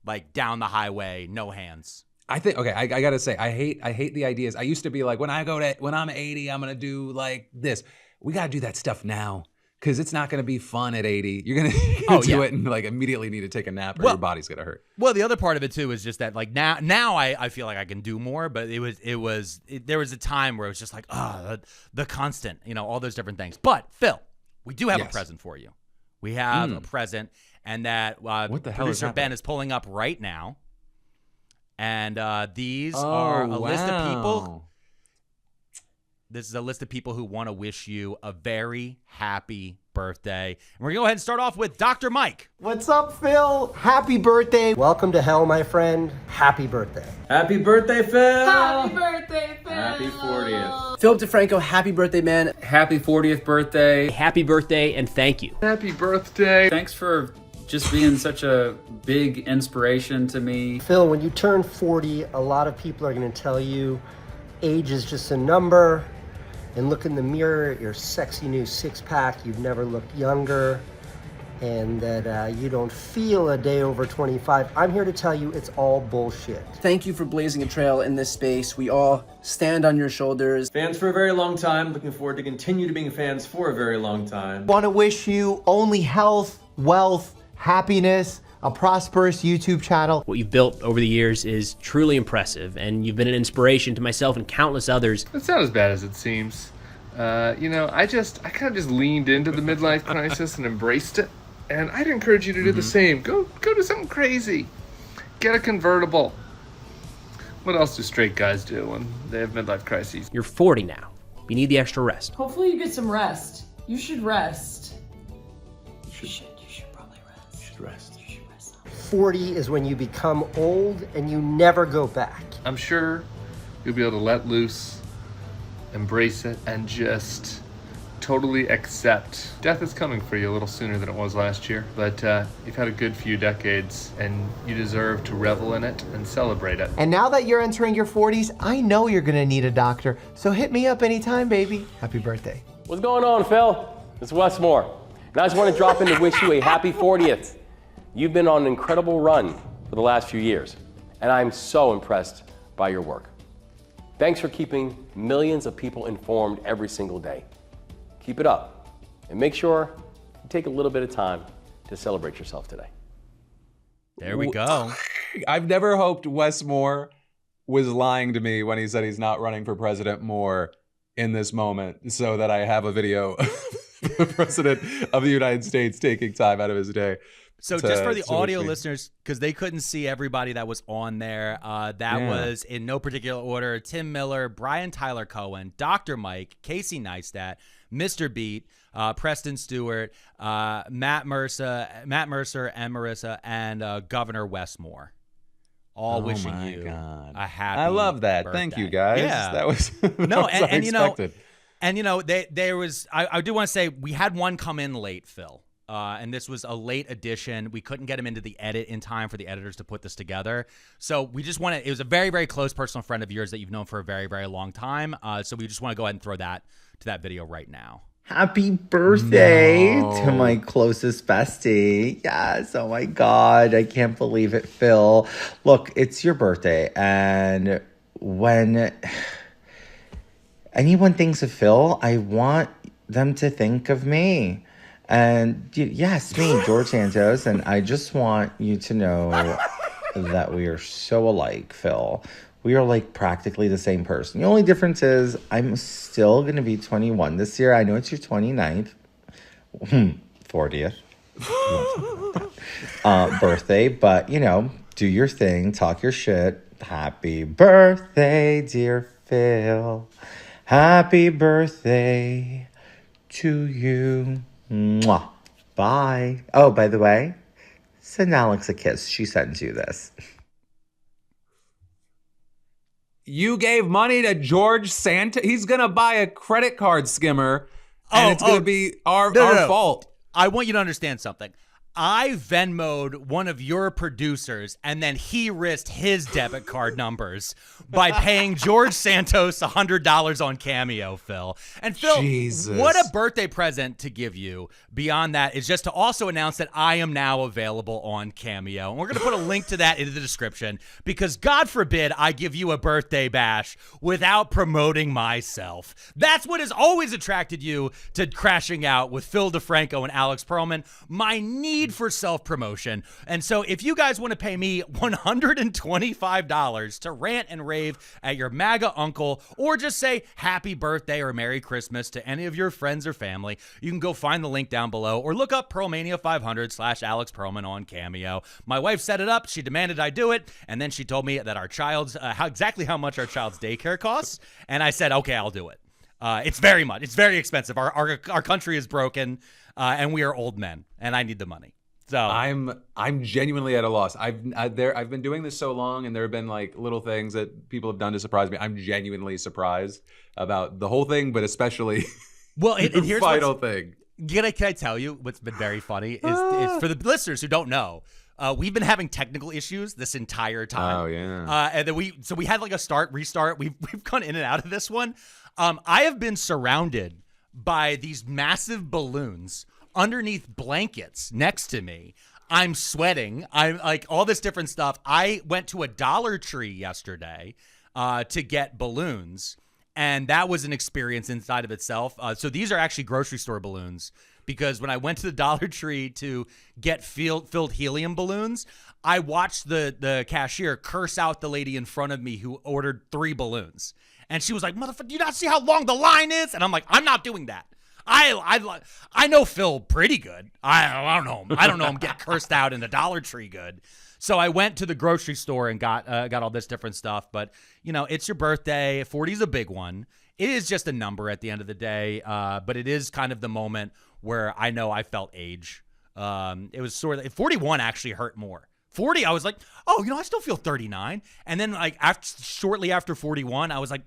like down the highway, no hands. I think I gotta say, I hate the ideas. I used to be like, when I'm 80, I'm gonna do like this. We gotta do that stuff now, because it's not gonna be fun at 80. You're gonna do it and like immediately need to take a nap, or your body's gonna hurt. Well, the other part of it too is just that like now I feel like I can do more, but there was a time where it was just like the constant, all those different things. But Phil, we do have a present for you. We have a present, and that what the hell producer Ben is pulling up right now, and these are a list of people. This is a list of people who want to wish you a very happy birthday. And we're going to go ahead and start off with Dr. Mike. What's up, Phil? Happy birthday. Welcome to hell, my friend. Happy birthday. Happy birthday, Phil. Happy birthday, Phil. Happy 40th. Philip DeFranco, happy birthday, man. Happy 40th birthday. Happy birthday, and thank you. Happy birthday. Thanks for just being such a big inspiration to me. Phil, when you turn 40, a lot of people are going to tell you age is just a number. And look in the mirror at your sexy new six-pack. You've never looked younger. and that you don't feel a day over 25. I'm here to tell you it's all bullshit. Thank you for blazing a trail in this space. We all stand on your shoulders. Fans for a very long time. Looking forward to continue to being fans for a very long time. Want to wish you only health, wealth, happiness, a prosperous YouTube channel. What you've built over the years is truly impressive, and you've been an inspiration to myself and countless others. It's not as bad as it seems. I kind of just leaned into the midlife crisis and embraced it. And I'd encourage you to do the same. Go do something crazy. Get a convertible. What else do straight guys do when they have midlife crises? You're 40 now. You need the extra rest. Hopefully you get some rest. You should rest. You should probably rest. You should rest. 40 is when you become old and you never go back. I'm sure you'll be able to let loose, embrace it, and just totally accept. Death is coming for you a little sooner than it was last year, but you've had a good few decades and you deserve to revel in it and celebrate it. And now that you're entering your 40s, I know you're gonna need a doctor, so hit me up anytime, baby. Happy birthday. What's going on, Phil? It's Wes Moore. And I just want to drop in to wish you a happy 40th. You've been on an incredible run for the last few years, and I'm so impressed by your work. Thanks for keeping millions of people informed every single day. Keep it up, and make sure you take a little bit of time to celebrate yourself today. There we go. I've never hoped Wes Moore was lying to me when he said he's not running for president more in this moment, so that I have a video of the president of the United States taking time out of his day. So just for the audio listeners, because they couldn't see everybody that was on there, was in no particular order: Tim Miller, Brian Tyler Cohen, Dr. Mike, Casey Neistat, Mr. Beat, Preston Stewart, Matt Mercer, and Marissa, and Governor Wes Moore. All wishing you a happy I love that. birthday. Thank you, guys. Yeah. That was no, was and you know, unexpected. and you know, there was. I do want to say we had one come in late, Phil. And this was a late edition. We couldn't get him into the edit in time for the editors to put this together. So we just wanted, it was a very, very close personal friend of yours that you've known for a very, very long time. So we just want to go ahead and throw that to that video right now. Happy birthday to my closest bestie. Yes, oh my God, I can't believe it, Phil. Look, it's your birthday, and when anyone thinks of Phil, I want them to think of me. And yes, me, George Santos, and I just want you to know that we are so alike, Phil. We are like practically the same person. The only difference is I'm still going to be 21 this year. I know it's your 29th, 40th birthday, but you know, do your thing, talk your shit. Happy birthday, dear Phil. Happy birthday to you. Mwah. Bye. Oh, by the way, send Alex a kiss. She sends you this. You gave money to George Santa. He's gonna buy a credit card skimmer, and it's gonna be our fault. I want you to understand something. I Venmo'd one of your producers, and then he risked his debit card numbers by paying George Santos $100 on Cameo, Phil. And Phil, Jesus. What a birthday present to give you beyond that is just to also announce that I am now available on Cameo. And we're going to put a link to that in the description because God forbid I give you a birthday bash without promoting myself. That's what has always attracted you to Crashing Out with Phil DeFranco and Alex Pearlman. My need for self-promotion. And so if you guys want to pay me $125 to rant and rave at your MAGA uncle, or just say happy birthday or Merry Christmas to any of your friends or family, you can go find the link down below or look up Pearlmania 500/Alex Pearlman on Cameo. My wife set it up. She demanded I do it. And then she told me that our child's, exactly how much our child's daycare costs. And I said, okay, I'll do it. It's very expensive. Our country is broken, and we are old men, and I need the money. So I'm genuinely at a loss. I've been doing this so long, and there have been like little things that people have done to surprise me. I'm genuinely surprised about the whole thing, but especially and here's final thing. Can I tell you what's been very funny is for the listeners who don't know. We've been having technical issues this entire time. Oh yeah. And then we had like a restart. We've gone in and out of this one. I have been surrounded by these massive balloons underneath blankets next to me. I'm sweating. I'm like all this different stuff. I went to a Dollar Tree yesterday to get balloons, and that was an experience inside of itself. So these are actually grocery store balloons, because when I went to the Dollar Tree to get filled helium balloons, I watched the cashier curse out the lady in front of me who ordered 3 balloons. And she was like, "Motherfucker, do you not see how long the line is?" And I'm like, "I'm not doing that. I know Phil pretty good. I don't know him. I don't know him get cursed out in the Dollar Tree good." So I went to the grocery store and got all this different stuff. But, you know, it's your birthday. 40 is a big one. It is just a number at the end of the day. But it is kind of the moment where I know I felt age. It was sort of 41 actually hurt more. 40, I was like, oh, you know, I still feel 39. And then like shortly after 41, I was like,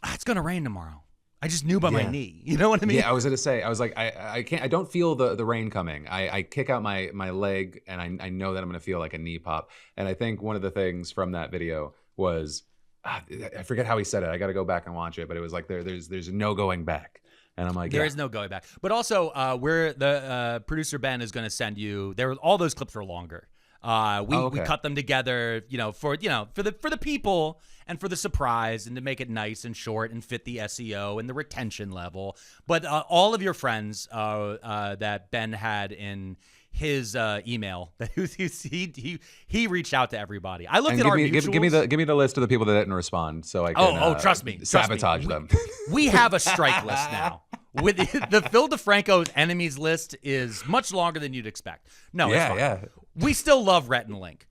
it's going to rain tomorrow. I just knew by my knee. You know what I mean? Yeah, I was gonna say, I was like, I can't, I don't feel the rain coming. I kick out my leg, and I know that I'm gonna feel like a knee pop. And I think one of the things from that video was, I forget how he said it. I got to go back and watch it, but it was like there's no going back. And I'm like, there is no going back. But also, where the producer Ben is gonna send you, all those clips are longer. We cut them together, for the people and for the surprise, and to make it nice and short and fit the SEO and the retention level. But all of your friends that Ben had in his email, that he reached out to everybody. I looked at our mutuals. Give me the list of the people that didn't respond, so I can trust me, sabotage them. We have a strike list now. With the Phil DeFranco's enemies list is much longer than you'd expect. No, it's fine. Yeah. We still love Rhett and Link.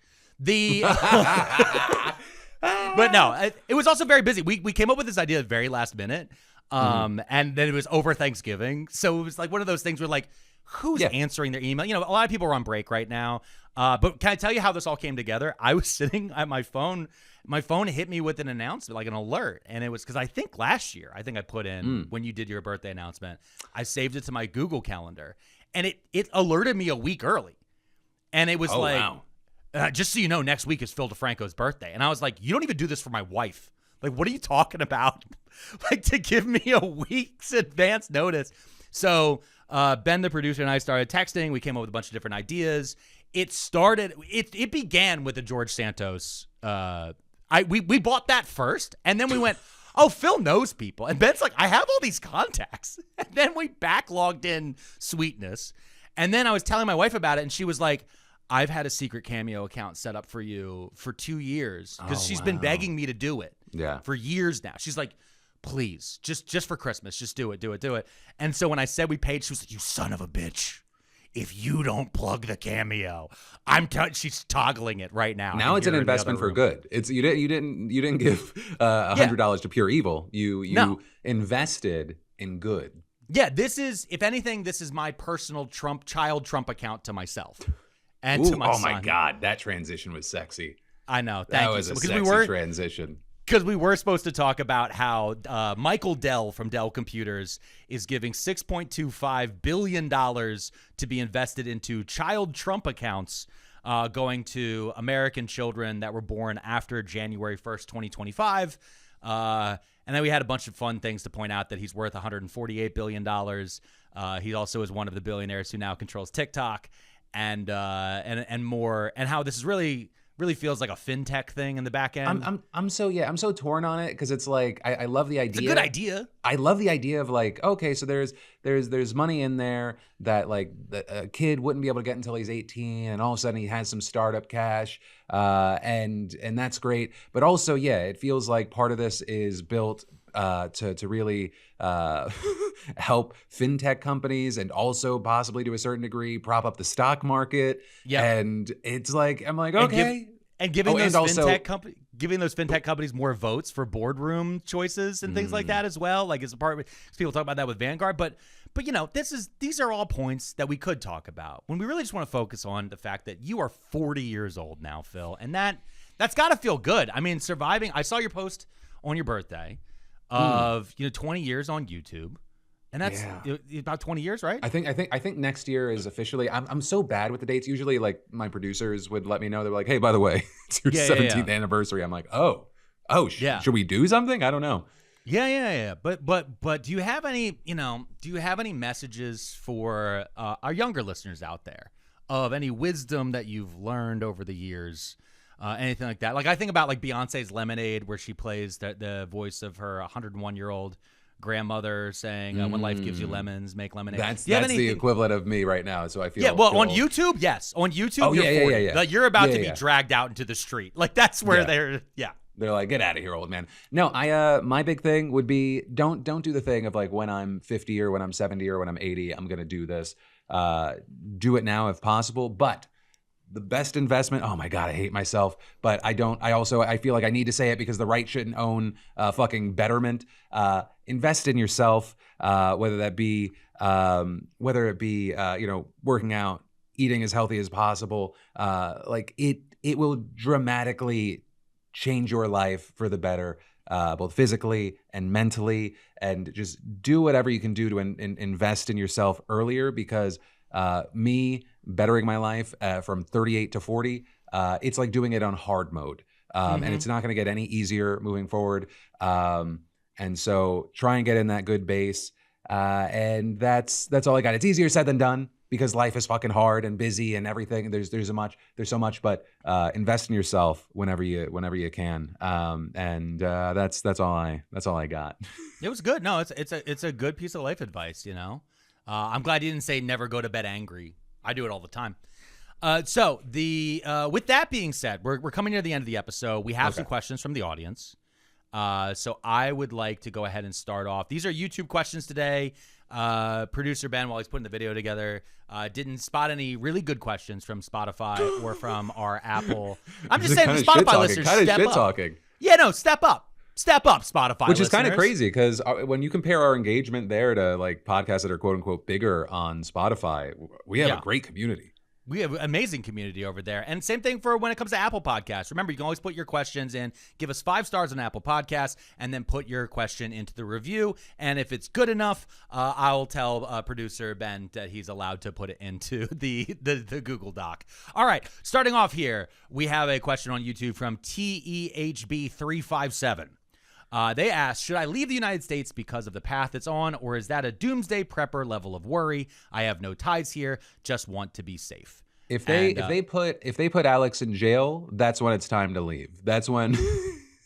But no, it was also very busy. We came up with this idea at the very last minute, and then it was over Thanksgiving. So it was like one of those things where like, who's answering their email? A lot of people are on break right now. But can I tell you how this all came together? I was sitting at my phone. My phone hit me with an announcement, like an alert. And it was because I think last year, I put in when you did your birthday announcement, I saved it to my Google Calendar. And it alerted me a week early. And it was wow. Just so you know, next week is Phil DeFranco's birthday. And I was like, you don't even do this for my wife. Like, what are you talking about? Like, to give me a week's advance notice. So Ben, the producer, and I started texting. We came up with a bunch of different ideas. It began with the George Santos. We bought that first, and then we went, oh, Phil knows people. And Ben's like, I have all these contacts. And then we backlogged in Sweetness. And then I was telling my wife about it, and she was like, I've had a secret Cameo account set up for you for 2 years because she's been begging me to do it for years now. She's like, please, just for Christmas, just do it. And so when I said we paid, she was like, you son of a bitch. If you don't plug the Cameo, she's toggling it right now. Now it's an investment for good. It's you didn't give $100 to Pure Evil. You invested in good. Yeah, if anything, this is my personal child Trump account to myself and to my son. Oh my God, that transition was sexy. I know. That was a sexy transition. Because we were supposed to talk about how Michael Dell from Dell Computers is giving $6.25 billion to be invested into child Trump accounts going to American children that were born after January 1st, 2025. And then we had a bunch of fun things to point out that he's worth $148 billion. He also is one of the billionaires who now controls TikTok and more, and how this is really feels like a fintech thing in the back end. I'm so torn on it because it's like I love the idea. It's a good idea. I love the idea of like, okay, so there's money in there that like a kid wouldn't be able to get until he's 18, and all of a sudden he has some startup cash, and that's great. But also, it feels like part of this is built to really help fintech companies and also possibly to a certain degree prop up the stock market. Yeah, and it's like I'm like, okay, giving those fintech companies more votes for boardroom choices and things like that as well. Like as a part of it, people talk about that with Vanguard, but these are all points that we could talk about when we really just want to focus on the fact that you are 40 years old now, Phil, and that's got to feel good. I mean, surviving. I saw your post on your birthday of 20 years on YouTube, and that's about 20 years, right? I think next year is officially. I'm so bad with the dates. Usually, like my producers would let me know. They're like, "Hey, by the way, it's your 17th anniversary." I'm like, "Oh, should we do something?" I don't know. Yeah. But do you have any messages for our younger listeners out there of any wisdom that you've learned over the years? Anything like that? Like I think about like Beyonce's Lemonade, where she plays the voice of her 101-year-old grandmother saying, "When life gives you lemons, make lemonade." That's the equivalent of me right now. So I feel on YouTube, yes, on YouTube, oh, you're 40. yeah. Like, you're about to be dragged out into the street. Like that's where they're like, get out of here, old man. No, my big thing would be don't do the thing of like when I'm 50 or when I'm 70 or when I'm 80, I'm gonna do this. Do it now if possible, but. The best investment, oh my God, I hate myself, but I feel like I need to say it because the right shouldn't own fucking betterment. Invest in yourself, whether it be working out, eating as healthy as possible. Like it will dramatically change your life for the better, both physically and mentally, and just do whatever you can do to invest in yourself earlier because me bettering my life from 38 to 40, it's like doing it on hard mode. And it's not going to get any easier moving forward. And so try and get in that good base. And that's all I got. It's easier said than done because life is fucking hard and busy and everything. There's so much, but invest in yourself whenever you can. And that's all I got. It was good. No, it's a good piece of life advice, you know. I'm glad you didn't say never go to bed angry. I do it all the time. So with that being said, we're coming near the end of the episode. We have some questions from the audience. So I would like to go ahead and start off. These are YouTube questions today. Producer Ben, while he's putting the video together, didn't spot any really good questions from Spotify or from our Apple. I'm just saying, the Spotify listeners, step up. Talking. Yeah, no, step up. Step up, Spotify Which listeners. is kind of crazy because when you compare our engagement there to like podcasts that are quote unquote bigger on Spotify, we have a great community. We have an amazing community over there. And same thing for when it comes to Apple Podcasts. Remember, you can always put your questions in, give us 5 stars on Apple Podcasts, and then put your question into the review. And if it's good enough, I'll tell producer Ben that he's allowed to put it into the Google Doc. All right, starting off here, we have a question on YouTube from TEHB357. They asked, should I leave the United States because of the path it's on, or is that a doomsday prepper level of worry? I have no ties here, just want to be safe. If they put Alex in jail, that's when it's time to leave. That's when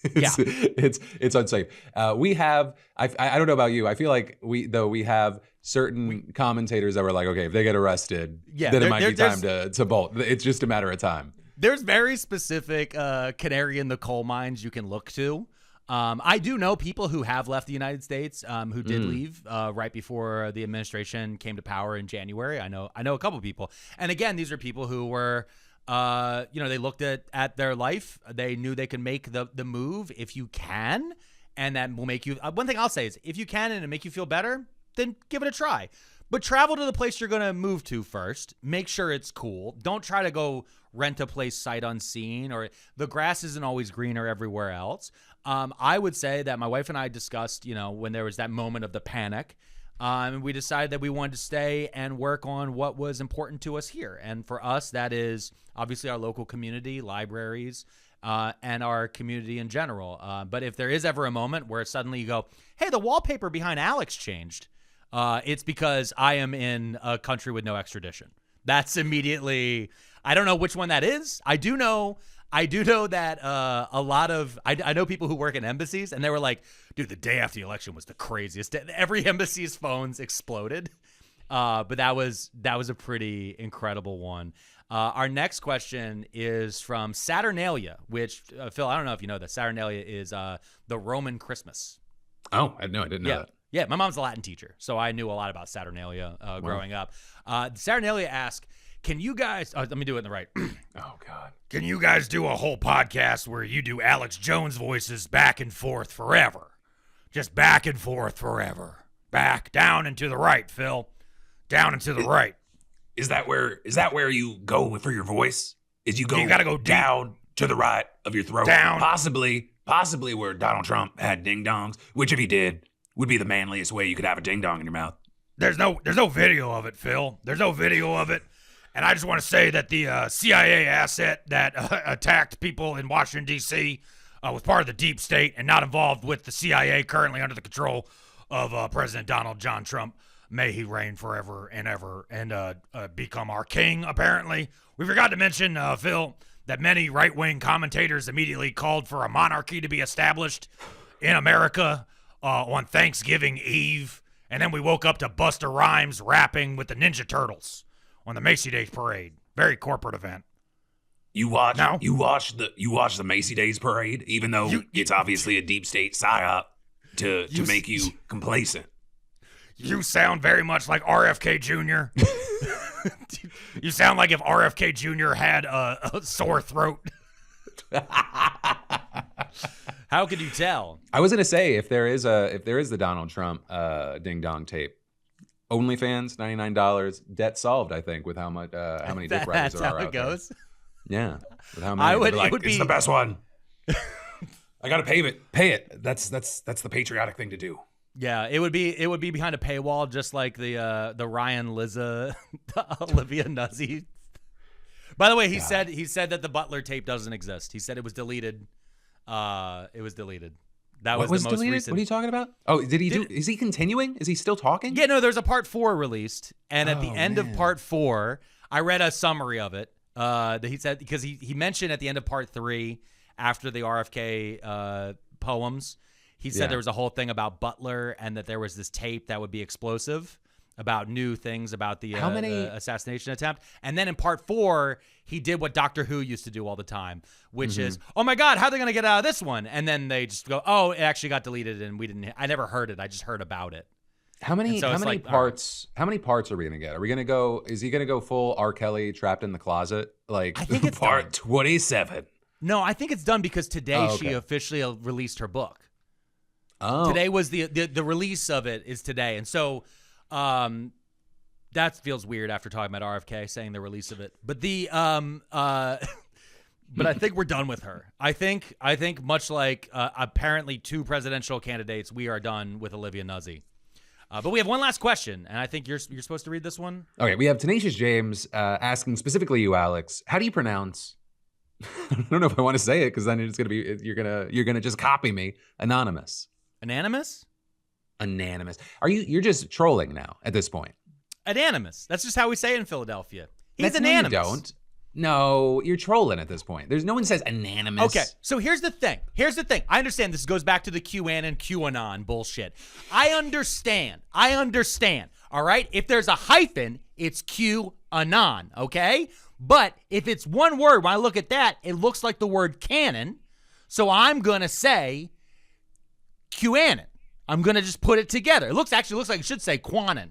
it's unsafe. We have I don't know about you. I feel like we have certain commentators that were like, okay, if they get arrested, then it might be time to bolt. It's just a matter of time. There's very specific canary in the coal mines you can look to. I do know people who have left the United States who did leave right before the administration came to power in January. I know a couple of people. And again, these are people who were, they looked at their life. They knew they could make the move if you can. And that will make you, one thing I'll say is if you can and it make you feel better, then give it a try. But travel to the place you're going to move to first. Make sure it's cool. Don't try to go rent a place sight unseen, or the grass isn't always greener everywhere else. I would say that my wife and I discussed, when there was that moment of the panic, we decided that we wanted to stay and work on what was important to us here. And for us, that is obviously our local community, libraries, and our community in general. But if there is ever a moment where suddenly you go, hey, the wallpaper behind Alex changed, it's because I am in a country with no extradition. That's immediately, I don't know which one that is. I do know that a lot of, I know people who work in embassies, and they were like, dude, the day after the election was the craziest. Every embassy's phones exploded. But that was a pretty incredible one. Our next question is from Saturnalia, which, Phil, I don't know if you know that. Saturnalia is the Roman Christmas. Oh, I didn't know that. Yeah, my mom's a Latin teacher, so I knew a lot about Saturnalia growing up. Saturnalia asked, can you guys, let me do it in the right. Oh, God. Can you guys do a whole podcast where you do Alex Jones voices back and forth forever? Just back and forth forever. Back, down, and to the right, Phil. Down and to the right. Is that where you go for your voice? You gotta go down to the right of your throat? Down. Possibly where Donald Trump had ding-dongs, which if he did, would be the manliest way you could have a ding-dong in your mouth. There's no video of it, Phil. There's no video of it. And I just want to say that the CIA asset that attacked people in Washington, D.C., was part of the deep state and not involved with the CIA currently under the control of President Donald John Trump. May he reign forever and ever and become our king, apparently. We forgot to mention, Phil, that many right-wing commentators immediately called for a monarchy to be established in America on Thanksgiving Eve. And then we woke up to Busta Rhymes rapping with the Ninja Turtles on the Macy Day Parade. Very corporate event. You watch the Macy Days Parade, even though it's obviously a deep state psyop to make you complacent. You sound very much like RFK Jr. You sound like if RFK Jr. had a sore throat. How could you tell? I was gonna say if there is the Donald Trump ding dong tape, OnlyFans $99, debt solved. I think with how many dick riders there are out there. That's how it goes. Yeah, with how many? It's the best one. I gotta pay it. That's the patriotic thing to do. Yeah, it would be behind a paywall, just like the Ryan Lizza, Olivia Nuzzi. By the way, he said that the Butler tape doesn't exist. He said it was deleted. It was deleted. That was the most deleted? recent. What are you talking about? Oh, is he continuing? Is he still talking? Yeah, no, there's a part 4 released, and at the end of part 4, I read a summary of it. That he said, because he mentioned at the end of part 3, after the RFK poems, he said there was a whole thing about Butler and that there was this tape that would be explosive about new things about the assassination attempt. And then in part 4, he did what Doctor Who used to do all the time, which is, oh my God, how are they going to get out of this one? And then they just go, oh, it actually got deleted and I never heard it. I just heard about it. How many parts are we going to get? Are we going to go, is he going to go full R. Kelly trapped in the closet? Like I think it's part 27. No, I think it's done because today she officially released her book. Oh. Today was the release of it is today. And so that feels weird after talking about RFK saying the release of it. But but I think we're done with her. I think much like apparently 2 presidential candidates, we are done with Olivia Nuzzi. But we have one last question, and I think you're supposed to read this one. Okay, we have Tenacious James asking specifically you, Alex. How do you pronounce? I don't know if I want to say it because then it's gonna be you're gonna just copy me. Anonymous. Anonymous? Anonymous. You're just trolling now at this point? Anonymous. That's just how we say it in Philadelphia. He's anonymous. anonymous. You don't. No, you're trolling at this point. There's no one says anonymous. Okay, so here's the thing. I understand this goes back to the QAnon bullshit. I understand. All right? If there's a hyphen, it's QAnon, okay? But if it's one word, when I look at that, it looks like the word canon. So I'm going to say QAnon. I'm going to just put it together. It actually looks like it should say Quanon.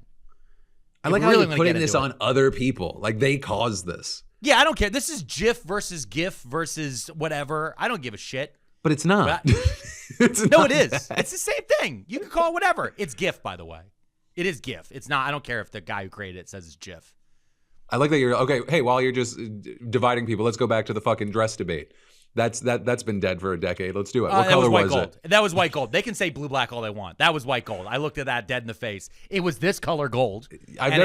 I like how you're putting this on other people. Like they caused this. Yeah, I don't care. This is GIF versus GIF versus whatever. I don't give a shit. But it's not. No, it is. It's the same thing. You can call it whatever. It's GIF, by the way. It is GIF. It's not. I don't care if the guy who created it says it's GIF. I like that you're okay. Hey, while you're just dividing people, let's go back to the fucking dress debate. That's been dead for a decade. Let's do it. What color was gold. it? That was white gold. They can say blue, black all they want. That was white gold. I looked at that dead in the face. It was this color gold. I've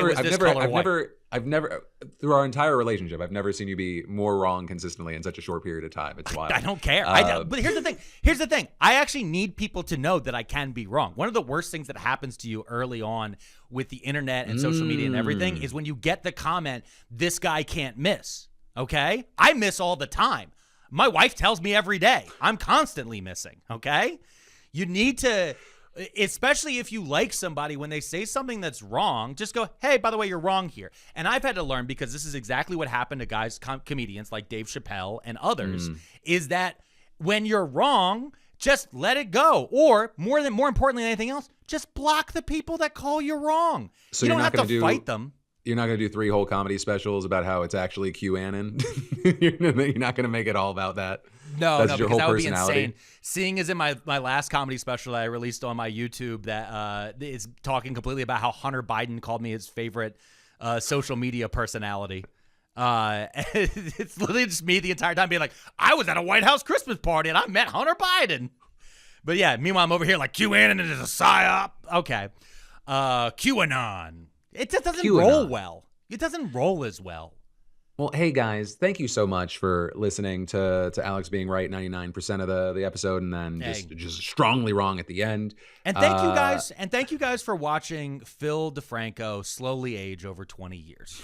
never, through our entire relationship, I've never seen you be more wrong consistently in such a short period of time. It's wild. I don't care. But here's the thing. I actually need people to know that I can be wrong. One of the worst things that happens to you early on with the internet and social media and everything is when you get the comment, this guy can't miss. Okay? I miss all the time. My wife tells me every day. I'm constantly missing, okay? You need to, especially if you like somebody, when they say something that's wrong, just go, hey, by the way, you're wrong here. And I've had to learn, because this is exactly what happened to guys, comedians like Dave Chappelle and others, is that when you're wrong, just let it go. Or more importantly than anything else, just block the people that call you wrong. So you don't have to fight them. You're not going to do 3 whole comedy specials about how it's actually QAnon? You're not going to make it all about that? No, That's your because whole that would be personality? insane. Seeing as in my last comedy special that I released on my YouTube that is talking completely about how Hunter Biden called me his favorite social media personality. It's literally just me the entire time being like, I was at a White House Christmas party and I met Hunter Biden. But yeah, meanwhile, I'm over here like QAnon is a psyop. Okay. QAnon. It just doesn't roll well. It doesn't roll as well. Well, hey guys, thank you so much for listening to Alex being right 99% of the episode, and then just strongly wrong at the end. And thank you guys, for watching Phil DeFranco slowly age over 20 years,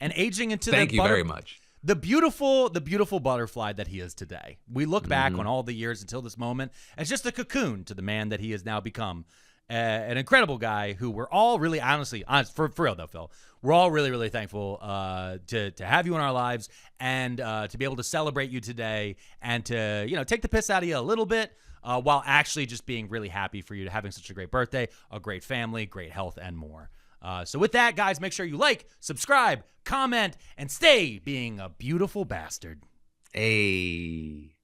and aging into thank you very much. The beautiful butterfly that he is today. We look back on all the years until this moment as just a cocoon to the man that he has now become. An incredible guy who we're all really honest, for real though, Phil, we're all really, really thankful to have you in our lives, and to be able to celebrate you today, and to, take the piss out of you a little bit, while actually just being really happy for you to having such a great birthday, a great family, great health, and more. So with that, guys, make sure you like, subscribe, comment, and stay being a beautiful bastard. Hey.